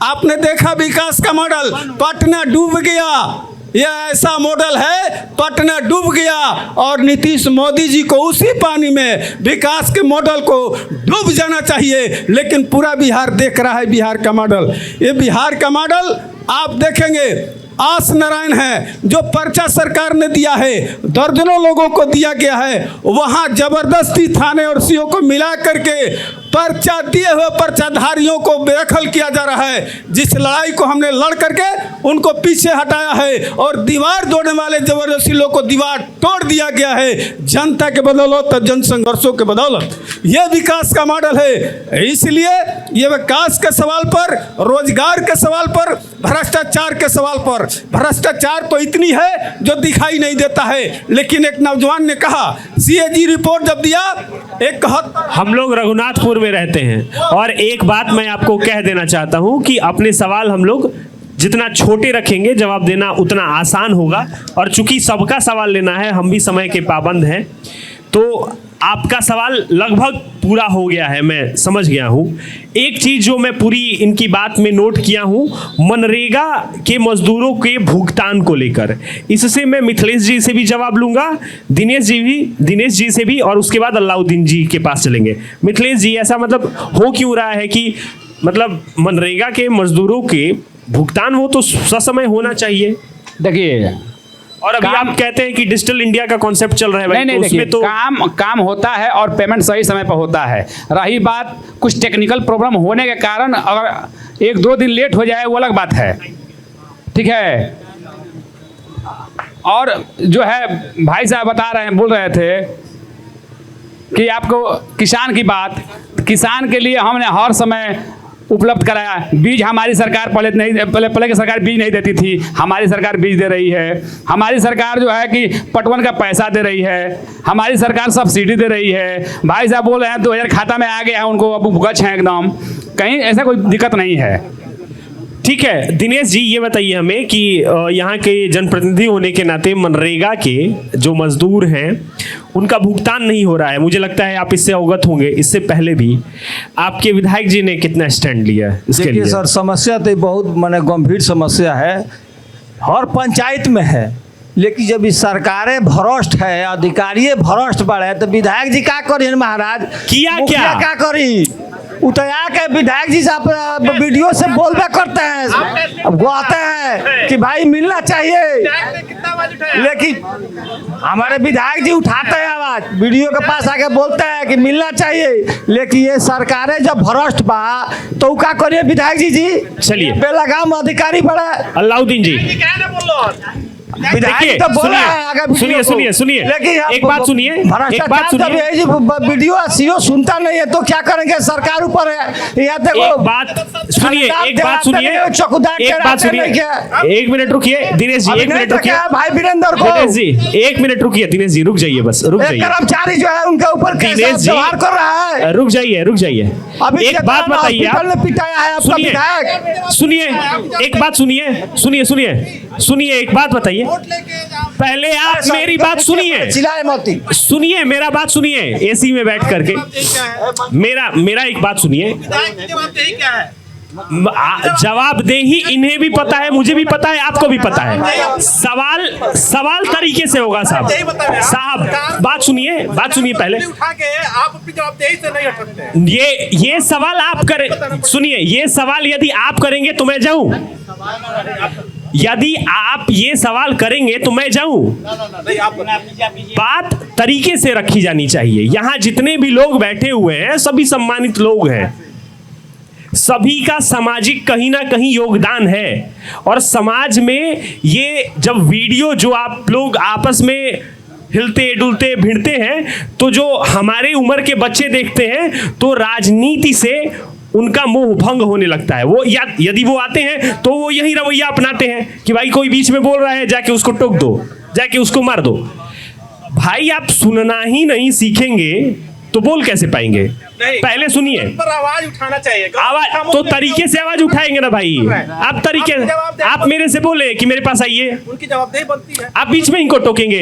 आपने देखा विकास का मॉडल, पटना डूब गया, यह ऐसा मॉडल है, पटना डूब गया और नीतीश मोदी जी को उसी पानी में विकास के मॉडल को डूब जाना चाहिए। लेकिन पूरा बिहार देख रहा है बिहार का मॉडल। ये बिहार का मॉडल आप देखेंगे, आस नारायण है, जो पर्चा सरकार ने दिया है, दर्जनों लोगों को दिया गया है, वहाँ जबरदस्ती थाने और सीओ को मिला करके पर्चा दिए हुए पर्चाधारियों को बेदखल किया जा रहा है। जिस लड़ाई को हमने लड़ करके उनको पीछे हटाया है और दीवार तोड़ने वाले जबरदस्ती लोग को दीवार तोड़ दिया गया है, जनता के बदौलत, जन संघर्षों के बदौलत। ये विकास का मॉडल है। इसलिए ये विकास के सवाल पर, रोजगार के सवाल पर, भ्रष्टाचार के सवाल पर, भ्रष्टाचार तो इतनी है जो दिखाई नहीं देता है। लेकिन एक नौजवान ने कहा, सीएजी रिपोर्ट जब दिया, एक हम लोग रघुनाथपुर में रहते हैं और एक बात मैं आपको कह देना चाहता हूं कि अपने सवाल हम लोग जितना छोटे रखेंगे, जवाब देना उतना आसान होगा। और चूंकि सबका सवाल लेना है, हम भी समय के पाबंद हैं, तो आपका सवाल लगभग पूरा हो गया है, मैं समझ गया हूँ। एक चीज़ जो मैं पूरी इनकी बात में नोट किया हूँ, मनरेगा के मजदूरों के भुगतान को लेकर, इससे मैं मिथिलेश जी से भी जवाब लूँगा, दिनेश जी से भी, और उसके बाद अलाउद्दीन जी के पास चलेंगे। मिथिलेश जी, ऐसा मतलब हो क्यों रहा है कि मतलब मनरेगा के मजदूरों के भुगतान वो तो ससमय होना चाहिए? देखिए, और अभी आप कहते हैं कि डिजिटल इंडिया का कॉन्सेप्ट चल रहा है भाई, नहीं, तो उसमें तो काम होता है और पेमेंट सही समय पर होता है। रही बात कुछ टेक्निकल प्रॉब्लम होने के कारण अगर 1-2 दिन लेट हो जाए, वो अलग बात है, ठीक है। और जो है भाई साहब बोल रहे थे कि आपको किसान की बात, किसान के लिए हमने हर समय उपलब्ध कराया। बीज हमारी सरकार पहले की सरकार बीज नहीं देती थी, हमारी सरकार बीज दे रही है। हमारी सरकार जो है कि पटवन का पैसा दे रही है, हमारी सरकार सब्सिडी दे रही है। भाई साहब बोल रहे हैं 2000 खाता में आ गया है, उनको अब गच हैं एकदम, कहीं ऐसा कोई दिक्कत नहीं है। ठीक है, दिनेश जी ये बताइए हमें कि यहाँ के जनप्रतिनिधि होने के नाते मनरेगा के जो मजदूर हैं उनका भुगतान नहीं हो रहा है। मुझे लगता है आप इससे अवगत होंगे, इससे पहले भी आपके विधायक जी ने कितना स्टैंड लिया इसके लिए? सर, समस्या तो बहुत माने गंभीर समस्या है, हर पंचायत में है। लेकिन जब इस सरकारें भ्रष्ट है, अधिकारी भ्रष्ट बढ़े, तो विधायक जी क्या करी महाराज? किया क्या करी? उतया के विधायक जी साहब वीडियो से बोलबे करते हैं, अब वो आते हैं कि भाई मिलना चाहिए, लेकिन हमारे विधायक जी उठाते हैं आवाज, वीडियो के पास आके बोलते हैं कि मिलना चाहिए, लेकिन ये सरकारें जब भ्रष्ट बा तो क्या करिए विधायक जी चलिए बेलगाम अधिकारी बड़े अलाउद्दीन जी विधायक तो बोला है आगे सुनिए सुनिए सुनिए लेकिन एक बात सुनिए, एक बात सुनिए, वीडियो सीओ सुनता नहीं है तो क्या करेंगे, सरकार ऊपर है। या देखो एक बात सुनिए, एक बात सुनिए, एक बात सुनिए, एक मिनट रुकिए दिनेश जी, एक मिनट रुकिए भाई वीरेंद्र को, दिनेश जी एक मिनट रुकिए, दिनेश जी रुक जाइए, बस रुक जाइए, कर्मचारी जो है उनके ऊपर दिनेश जी व्यवहार कर रहा है, रुक जाइए रुक जाइए, एक बात बताइए आप, पिटाया है आपका विधायक, सुनिए एक बात सुनिए, सुनिए सुनिए सुनिए एक बात बताइए, पहले आप मेरी बात सुनिए, सुनिए मेरा बात सुनिए, एसी में बैठ करके मेरा एक बात सुनिए, जवाबदेही इन्हें भी पता है, मुझे भी पता है, आपको भी पता है, सवाल तरीके से होगा साहब बात सुनिए पहले, आप अपनी जवाबदेही से नहीं हटते। ये सवाल आप करें, सुनिए ये सवाल यदि आप करेंगे तो मैं जाऊं, यदि आप ये सवाल करेंगे तो मैं जाऊं, बात तरीके से रखी जानी चाहिए, यहां जितने भी लोग बैठे हुए हैं सभी सम्मानित लोग हैं, सभी का सामाजिक कहीं ना कहीं योगदान है, और समाज में ये जब वीडियो जो आप लोग आपस में हिलते डुलते भिड़ते हैं तो जो हमारे उम्र के बच्चे देखते हैं तो राजनीति से उनका मोह भंग होने लगता है, वो यदि वो आते हैं तो वो यही रवैया अपनाते हैं कि भाई कोई बीच में बोल रहा है जाके उसको टोक दो, जाके उसको मार दो। भाई आप सुनना ही नहीं सीखेंगे तो बोल कैसे पाएंगे? पहले सुनिए, पर आवाज उठाना चाहिए, आवाज तो तरीके से आवाज उठाएंगे ना भाई, आप तरीके, आप मेरे से बोले कि मेरे पास आइए, उनकी जवाबदेही बनती है, आप बीच में इनको टोकेंगे,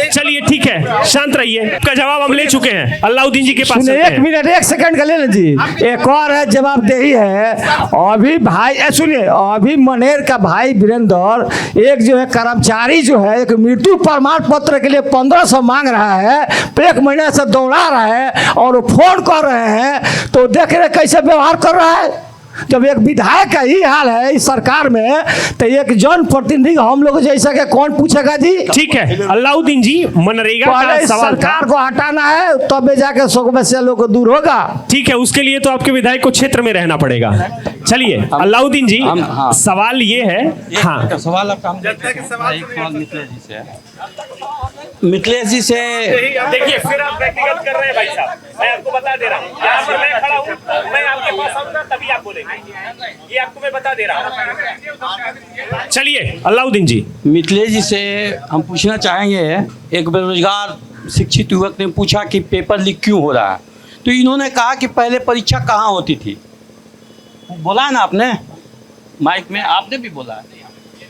चलिए ठीक है शांत रहिए, आपका जवाब हम ले चुके हैं, अलाउद्दीन जी के पास। एक मिनट एक सेकंड का ले लें जी, एक और है जवाबदेही है, अभी भाई सुनिए, अभी मनेर का भाई वीरेंद्र एक जो है कर्मचारी जो है एक मृत्यु प्रमाण पत्र के लिए 1500 मांग रहा है, 1 महीने से दौड़ा रहा है और वो फोन कर रहे हैं, तो देख रहे कैसे व्यवहार कर रहा है। जब एक विधायक का ही हाल है इस सरकार में, तो एक जन प्रतिनिधि हम लोग जैसा के कौन पूछेगा जी? ठीक है अलाउद्दीन जी, मनरेगा का सवाल सरकार को हटाना है तब जाके समस्या लोग को दूर होगा। ठीक है, उसके लिए तो आपके विधायक को क्षेत्र में रहना पड़ेगा। चलिए अलाउद्दीन जी, सवाल ये है, हाँ सवाल आपका मिथिलेश जी से देखिए, फिर आप व्यक्तिगत कर रहे हैं भाई साहब, मैं आपको बता दे रहा हूँ, यहाँ पर मैं खड़ा हूँ, मैं आपके पास आऊंगा तभी आप बोलेंगे, ये आपको मैं बता दे रहा हूँ। चलिए अलाउद्दीन जी। मिथिलेश जी से हम पूछना चाहेंगे, एक बेरोजगार शिक्षित युवक ने पूछा कि पेपर लीक क्यों हो रहा है, तो इन्होंने कहा कि पहले परीक्षा कहाँ होती थी, बोला है ना आपने माइक में, आपने भी बोला है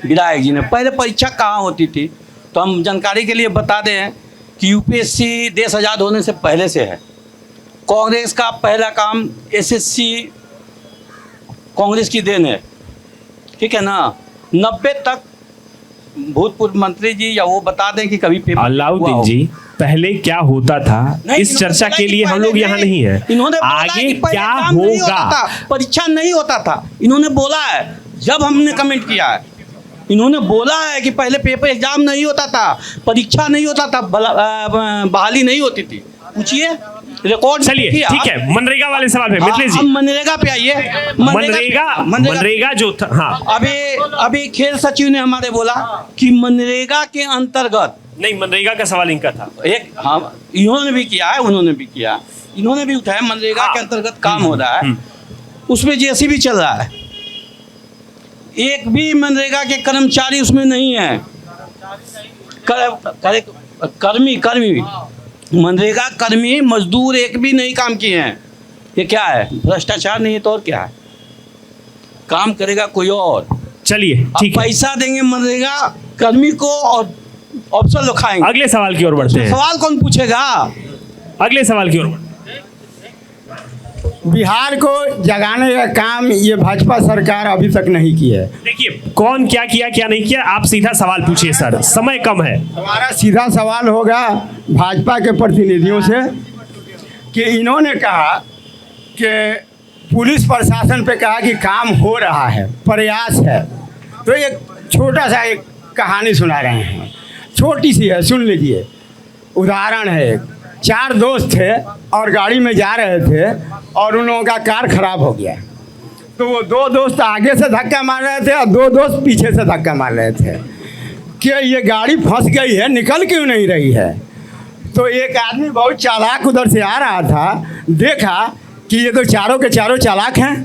विधायक जी ने, पहले परीक्षा कहाँ होती थी। तो हम जानकारी के लिए बता दें कि यूपीएससी देश आज़ाद होने से पहले से है, कांग्रेस का पहला काम एसएससी कांग्रेस की देन है, ठीक है ना। 90 तक भूतपूर्व मंत्री जी या वो बता दें कि कभी पेपर अलाउद्दीन जी पहले क्या होता था, इस चर्चा के लिए हम लोग यहाँ नहीं है, इन्होंने आगे क्या होगा, परीक्षा नहीं होता था, इन्होंने बोला है जब हमने कमेंट किया है, इन्होंने बोला है कि पहले पेपर एग्जाम नहीं होता था, परीक्षा नहीं होता था, बहाली नहीं होती थी, पूछिए रिकॉर्ड। चलिए ठीक है, मनरेगा वाले सवाल पे मिथिलेश जी, मनरेगा पे आइए। मनरेगा जो था, हाँ अभी खेल सचिव ने हमारे बोला कि मनरेगा के अंतर्गत, नहीं मनरेगा का सवाल इनका था, एक हाँ इन्होंने भी किया है, उन्होंने भी किया, इन्होंने भी उठाया, मनरेगा के अंतर्गत काम हो रहा है, उसमें जेसीबी चल रहा है, एक भी मनरेगा के कर्मचारी उसमें नहीं है, कर्मी मनरेगा कर्मी मजदूर एक भी नहीं काम किए हैं। ये क्या है, भ्रष्टाचार नहीं है तो और क्या है, काम करेगा कोई और। चलिए ठीक है, पैसा देंगे मनरेगा कर्मी को और अफसर लोग खाएंगे। अगले सवाल की ओर बढ़ते हैं, सवाल कौन पूछेगा, अगले सवाल की ओर। बिहार को जगाने का काम ये भाजपा सरकार अभी तक नहीं की है। देखिए कौन क्या किया क्या नहीं किया, आप सीधा सवाल पूछिए सर, समय कम है। हमारा सीधा सवाल होगा भाजपा के प्रतिनिधियों से कि इन्होंने कहा कि पुलिस प्रशासन पे कहा कि काम हो रहा है, प्रयास है। तो एक छोटा सा एक कहानी सुना रहे हैं, छोटी सी है, सुन लीजिए। उदाहरण है, 4 दोस्त थे और गाड़ी में जा रहे थे और उन लोगों का कार खराब हो गया। तो वो 2 दोस्त आगे से धक्का मार रहे थे और 2 दोस्त पीछे से धक्का मार रहे थे कि ये गाड़ी फंस गई है, निकल क्यों नहीं रही है। तो एक आदमी बहुत चालाक उधर से आ रहा था, देखा कि ये तो चारों के चारों चालाक हैं।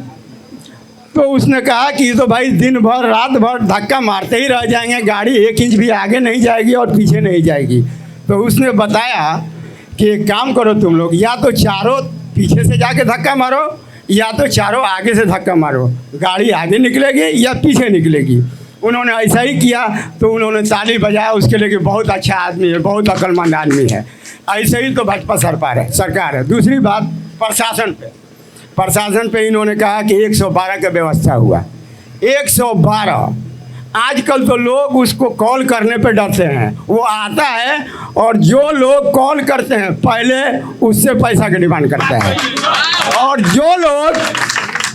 तो उसने कहा कि ये तो भाई दिन भर रात भर धक्का मारते ही रह जाएंगे, गाड़ी 1 इंच भी आगे नहीं जाएगी और पीछे नहीं जाएगी। तो उसने बताया कि एक काम करो तुम लोग, या तो चारों पीछे से जाके धक्का मारो या तो चारों आगे से धक्का मारो, गाड़ी आगे निकलेगी या पीछे निकलेगी। उन्होंने ऐसा ही किया तो उन्होंने ताली बजाया उसके लिए कि बहुत अच्छा आदमी है, बहुत अक्लमंद आदमी है। ऐसे ही तो भाजपा सरकार है। दूसरी बात प्रशासन पे इन्होंने कहा कि 112 का व्यवस्था हुआ। 112 आजकल तो लोग उसको कॉल करने पे डरते हैं, वो आता है और जो लोग कॉल करते हैं पहले उससे पैसा की डिमांड करते हैं और जो लोग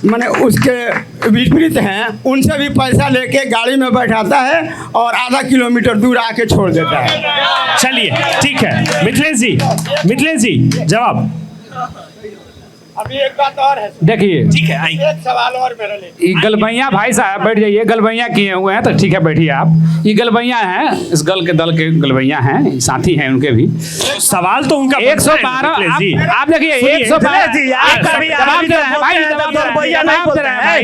माने उसके विपरीत हैं उनसे भी पैसा लेके गाड़ी में बैठाता है और आधा किलोमीटर दूर आके छोड़ देता है। चलिए ठीक है मिथिलेश जी जवाब। अभी एक बात और है, देखिए ठीक है, एक सवाल और मेरे लिए। गलबैया भाई साहब बैठ जाइए, गलबैया किए हुए हैं तो ठीक है बैठिए आप। ये गलबैया हैं, इस के दल के गलबैया हैं, साथी हैं उनके भी। सवाल तो उनका 112 आप देखिए 112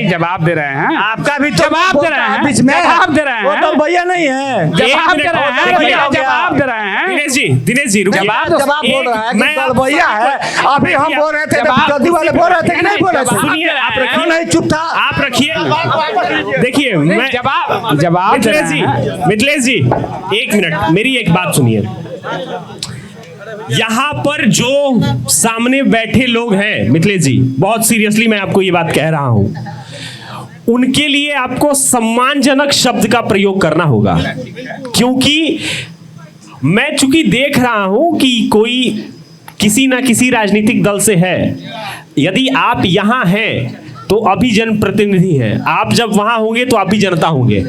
जवाब दे रहे हैं, आपका भी जवाब दे रहे हैं, जवाब दे रहे हैं, वो भैया नहीं है, जवाब दे रहे हैं, जवाब दे रहे हैं। दिनेश जी जवाब बोल रहा है कि भैया है। अभी हम बोल रहे थे वाले बोल रहे थे कि नहीं बोल रहे थे? सुनिए, आप रखिए, नहीं चुप था, आप रखिए। देखिए मैं जवाब मिथिलेश जी 1 मिनट मेरी एक बात सुनिए। यहाँ पर जो सामने बैठे लोग हैं मिथिलेश जी, बहुत सीरियसली मैं आपको ये बात कह रहा हूं, उनके लिए आपको सम्मानजनक शब्द का प्रयोग करना होगा, क्योंकि मैं चूंकि देख रहा हूं कि कोई किसी ना किसी राजनीतिक दल से है। यदि आप यहाँ हैं तो अभी जनप्रतिनिधि हैं, आप जब वहां होंगे तो आप भी जनता होंगे,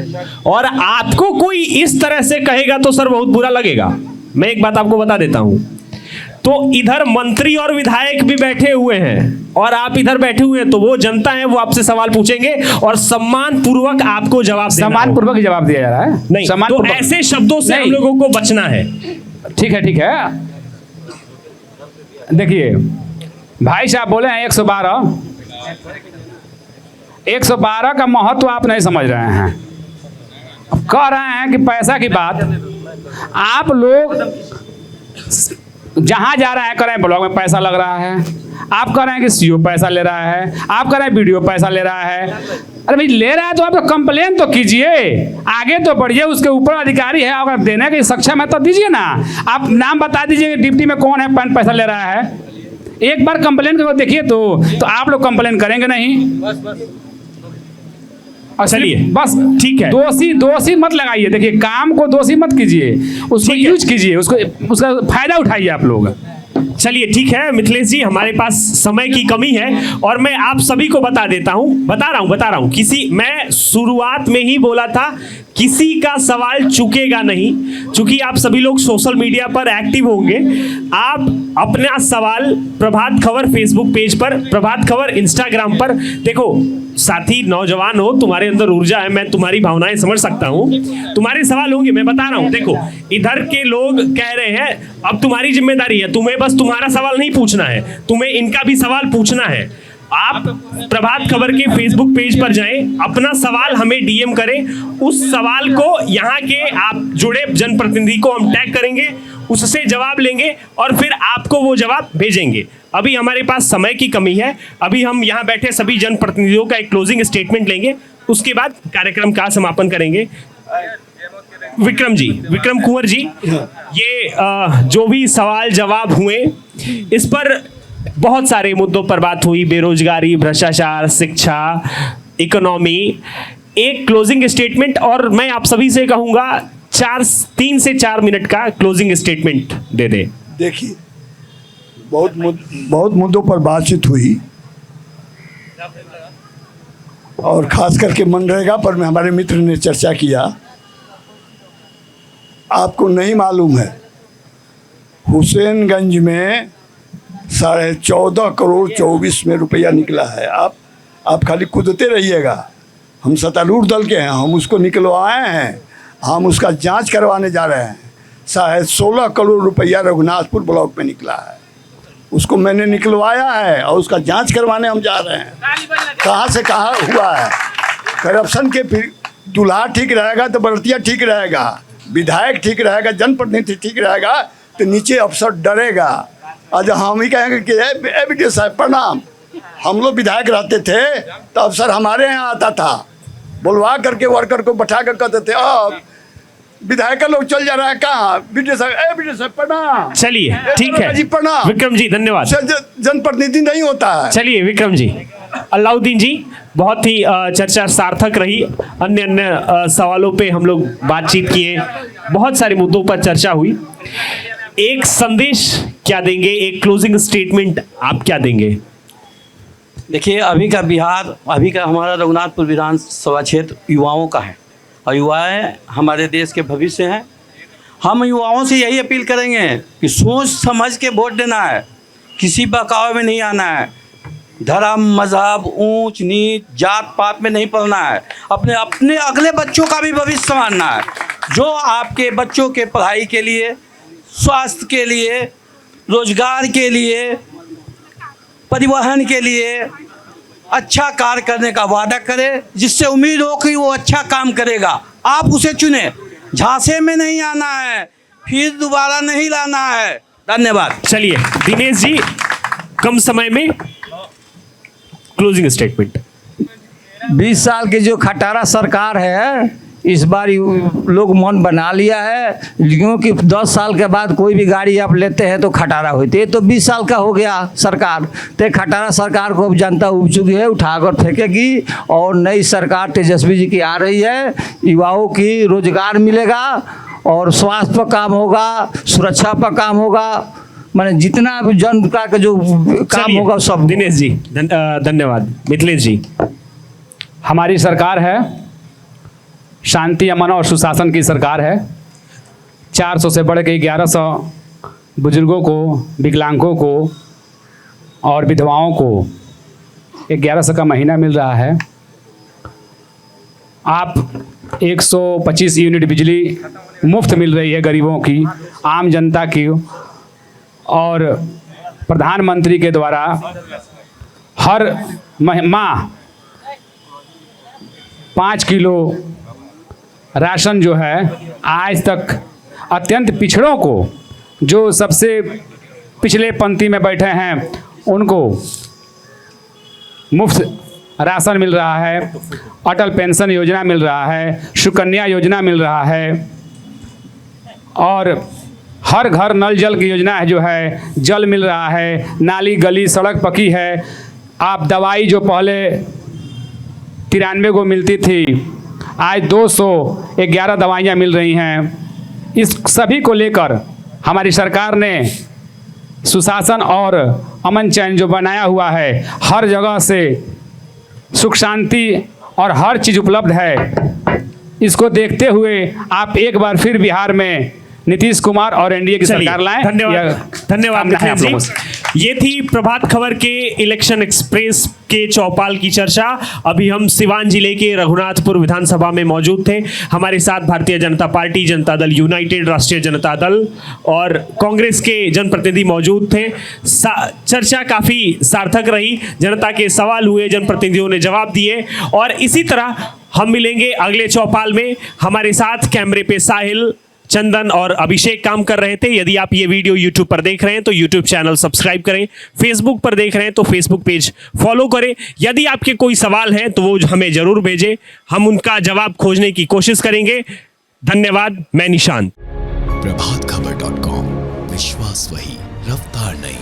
और आपको कोई इस तरह से कहेगा तो सर बहुत बुरा लगेगा। मैं एक बात आपको बता देता हूं, तो इधर मंत्री और विधायक भी बैठे हुए हैं और आप इधर बैठे हुए हैं, तो वो जनता है, वो आपसे सवाल पूछेंगे और सम्मान पूर्वक आपको जवाब देना, सम्मान पूर्वक जवाब दिया जा रहा है। नहीं तो ऐसे शब्दों से हम लोगों को बचना है। ठीक है देखिए भाई साहब बोले हैं 112 का महत्व आप नहीं समझ रहे हैं। अब कह रहे हैं कि पैसा की बात, आप लोग जहां जा रहे हैं कर रहे हैं ब्लॉक में पैसा लग रहा है, आप कह रहे हैं कि सीओ पैसा ले रहा है, आप कह रहे हैं वीडियो पैसा ले रहा है। अरे भाई ले रहा है तो आप तो कंप्लेन तो कीजिए, आगे तो बढ़िए, उसके ऊपर अधिकारी है, अगर देने की सक्षम है तो दीजिए ना। आप नाम बता दीजिए डिप्टी में कौन है पैसा ले रहा है, एक बार कंप्लेन करके देखिए तो आप लोग कंप्लेन करेंगे नहीं। चलिए बस ठीक है, दोषी मत लगाइए, देखिए काम को दोषी मत कीजिए, उसको यूज कीजिए, उसका फायदा उठाइए आप लोग। चलिए ठीक है मिथिलेश जी, हमारे पास समय की कमी है और मैं आप सभी को बता रहा हूं किसी, मैं शुरुआत में ही बोला था किसी का सवाल चुकेगा नहीं, क्योंकि आप सभी लोग सोशल मीडिया पर एक्टिव होंगे। आप अपना सवाल प्रभात खबर फेसबुक पेज पर, प्रभात खबर इंस्टाग्राम पर, देखो साथी नौजवान हो, तुम्हारे अंदर ऊर्जा है, मैं तुम्हारी भावनाएं समझ सकता हूं, तुम्हारे सवाल होंगे, मैं बता रहा हूं। देखो इधर के लोग कह रहे हैं अब तुम्हारी जिम्मेदारी है, तुम्हें बस तुम्हारा सवाल नहीं पूछना है, तुम्हें इनका भी सवाल पूछना है। आप प्रभात खबर के फेसबुक पेज पर जाएं, अपना सवाल हमें डीएम करें, उस सवाल को यहाँ के आप जुड़े जनप्रतिनिधि को हम टैग करेंगे, उससे जवाब लेंगे और फिर आपको वो जवाब भेजेंगे। अभी हमारे पास समय की कमी है, अभी हम यहाँ बैठे सभी जनप्रतिनिधियों का एक क्लोजिंग स्टेटमेंट लेंगे, उसके बाद कार्यक्रम का समापन करेंगे। विक्रम कुंवर जी, ये जो भी सवाल जवाब हुए इस पर बहुत सारे मुद्दों पर बात हुई, बेरोजगारी, भ्रष्टाचार, शिक्षा, इकोनॉमी, एक क्लोजिंग स्टेटमेंट, और मैं आप सभी से कहूंगा 3 से 4 मिनट का क्लोजिंग स्टेटमेंट दे दे। देखिए बहुत मुद्दों पर बातचीत हुई, और ख़ास करके मनरेगा पर में हमारे मित्र ने चर्चा किया। आपको नहीं मालूम है, हुसैनगंज में 14.5 करोड़ 24 में रुपया निकला है। आप खाली कूदते रहिएगा। हम सत्तारूढ़ दल के हैं, हम उसको निकलवाए हैं, हम उसका जांच करवाने जा रहे हैं। 16.5 करोड़ रुपया रघुनाथपुर ब्लॉक में निकला है, उसको मैंने निकलवाया है और उसका जांच करवाने हम जा रहे हैं। कहाँ से कहाँ हुआ है। करप्शन के दूल्हा ठीक रहेगा तो बरतिया ठीक रहेगा, विधायक ठीक रहेगा, जनप्रतिनिधि ठीक रहेगा तो नीचे अफसर डरेगा। आज हम ही कहेंगे कि विजय साहब प्रणाम, हम लोग विधायक रहते थे तो अफसर हमारे यहाँ आता था, बुलवा करके वर्कर को बैठा कर कहते थे अब विधायक लोग चल जा रहा है कहाँ, विजय साहब प्रणाम। चलिए ठीक है जी प्रणाम। विक्रम जी धन्यवाद। जनप्रतिनिधि नहीं होता है। चलिए विक्रम जी, अलाउद्दीन जी, बहुत ही चर्चा सार्थक रही। अन्य सवालों पे हम लोग बातचीत किए, बहुत सारे मुद्दों पर चर्चा हुई। एक संदेश क्या देंगे, एक क्लोजिंग स्टेटमेंट आप क्या देंगे? देखिए, अभी का बिहार, अभी का हमारा रघुनाथपुर विधानसभा क्षेत्र युवाओं का है और युवाएं हमारे देश के भविष्य हैं। हम युवाओं से यही अपील करेंगे कि सोच समझ के वोट देना है, किसी बहकावे में नहीं आना है, धर्म मजहब ऊंच नीच जात पात में नहीं पड़ना है, अपने अपने अगले बच्चों का भी भविष्य संभालना है। जो आपके बच्चों के पढ़ाई के लिए, स्वास्थ्य के लिए, रोजगार के लिए, परिवहन के लिए अच्छा कार्य करने का वादा करे, जिससे उम्मीद हो कि वो अच्छा काम करेगा, आप उसे चुने। झांसे में नहीं आना है, फिर दोबारा नहीं लाना है। धन्यवाद। चलिए दिनेश जी, कम समय में क्लोजिंग स्टेटमेंट। 20 साल की जो खटारा सरकार है, इस बार लोग मन बना लिया है, क्योंकि 10 साल के बाद कोई भी गाड़ी आप लेते हैं तो खटारा होती है। तो 20 साल का हो गया सरकार, तो खटारा सरकार को अब जनता उब चुकी है, उठाकर फेंकेगी। और नई सरकार तेजस्वी जी की आ रही है, युवाओं की रोजगार मिलेगा और स्वास्थ्य पर काम होगा, सुरक्षा पर काम होगा, माने जितना जनता का जो काम होगा सब। दिनेश जी धन्यवाद। मिथिलेश जी, हमारी सरकार है, शांति अमन और सुशासन की सरकार है। 400 से बढ़ के 1100 बुजुर्गों को, विकलांगों को और विधवाओं को 1100 का महीना मिल रहा है। आप 125 यूनिट बिजली मुफ्त मिल रही है गरीबों की, आम जनता की। और प्रधानमंत्री के द्वारा हर माह 5 किलो राशन जो है आज तक अत्यंत पिछड़ों को, जो सबसे पिछले पंक्ति में बैठे हैं, उनको मुफ्त राशन मिल रहा है। अटल पेंशन योजना मिल रहा है, सुकन्या योजना मिल रहा है और हर घर नल जल की योजना है, जो है जल मिल रहा है, नाली गली सड़क पकी है। आप दवाई जो पहले 93 को मिलती थी, आज 211 दवाइयाँ मिल रही हैं। इस सभी को लेकर हमारी सरकार ने सुशासन और अमन चैन जो बनाया हुआ है, हर जगह से सुख शांति और हर चीज़ उपलब्ध है। इसको देखते हुए आप एक बार फिर बिहार में नीतीश कुमार और एनडीए की सरकार लाएं। धन्यवाद मिथिलेश जी। ये थी प्रभात खबर के इलेक्शन एक्सप्रेस के चौपाल की चर्चा। अभी हम सिवान जिले के रघुनाथपुर विधानसभा में मौजूद थे। हमारे साथ भारतीय जनता पार्टी, जनता दल यूनाइटेड, राष्ट्रीय जनता दल और कांग्रेस के जनप्रतिनिधि मौजूद थे। चर्चा काफ़ी सार्थक रही, जनता के सवाल हुए, जनप्रतिनिधियों ने जवाब दिए। और इसी तरह हम मिलेंगे अगले चौपाल में। हमारे साथ कैमरे पे साहिल, चंदन और अभिषेक काम कर रहे थे। यदि आप ये वीडियो YouTube पर देख रहे हैं तो YouTube चैनल सब्सक्राइब करें, Facebook पर देख रहे हैं तो Facebook पेज फॉलो करें। यदि आपके कोई सवाल हैं तो वो हमें जरूर भेजें, हम उनका जवाब खोजने की कोशिश करेंगे। धन्यवाद। मैं निशांत। प्रभातखबर.com, विश्वास वही, रफ्तार नहीं।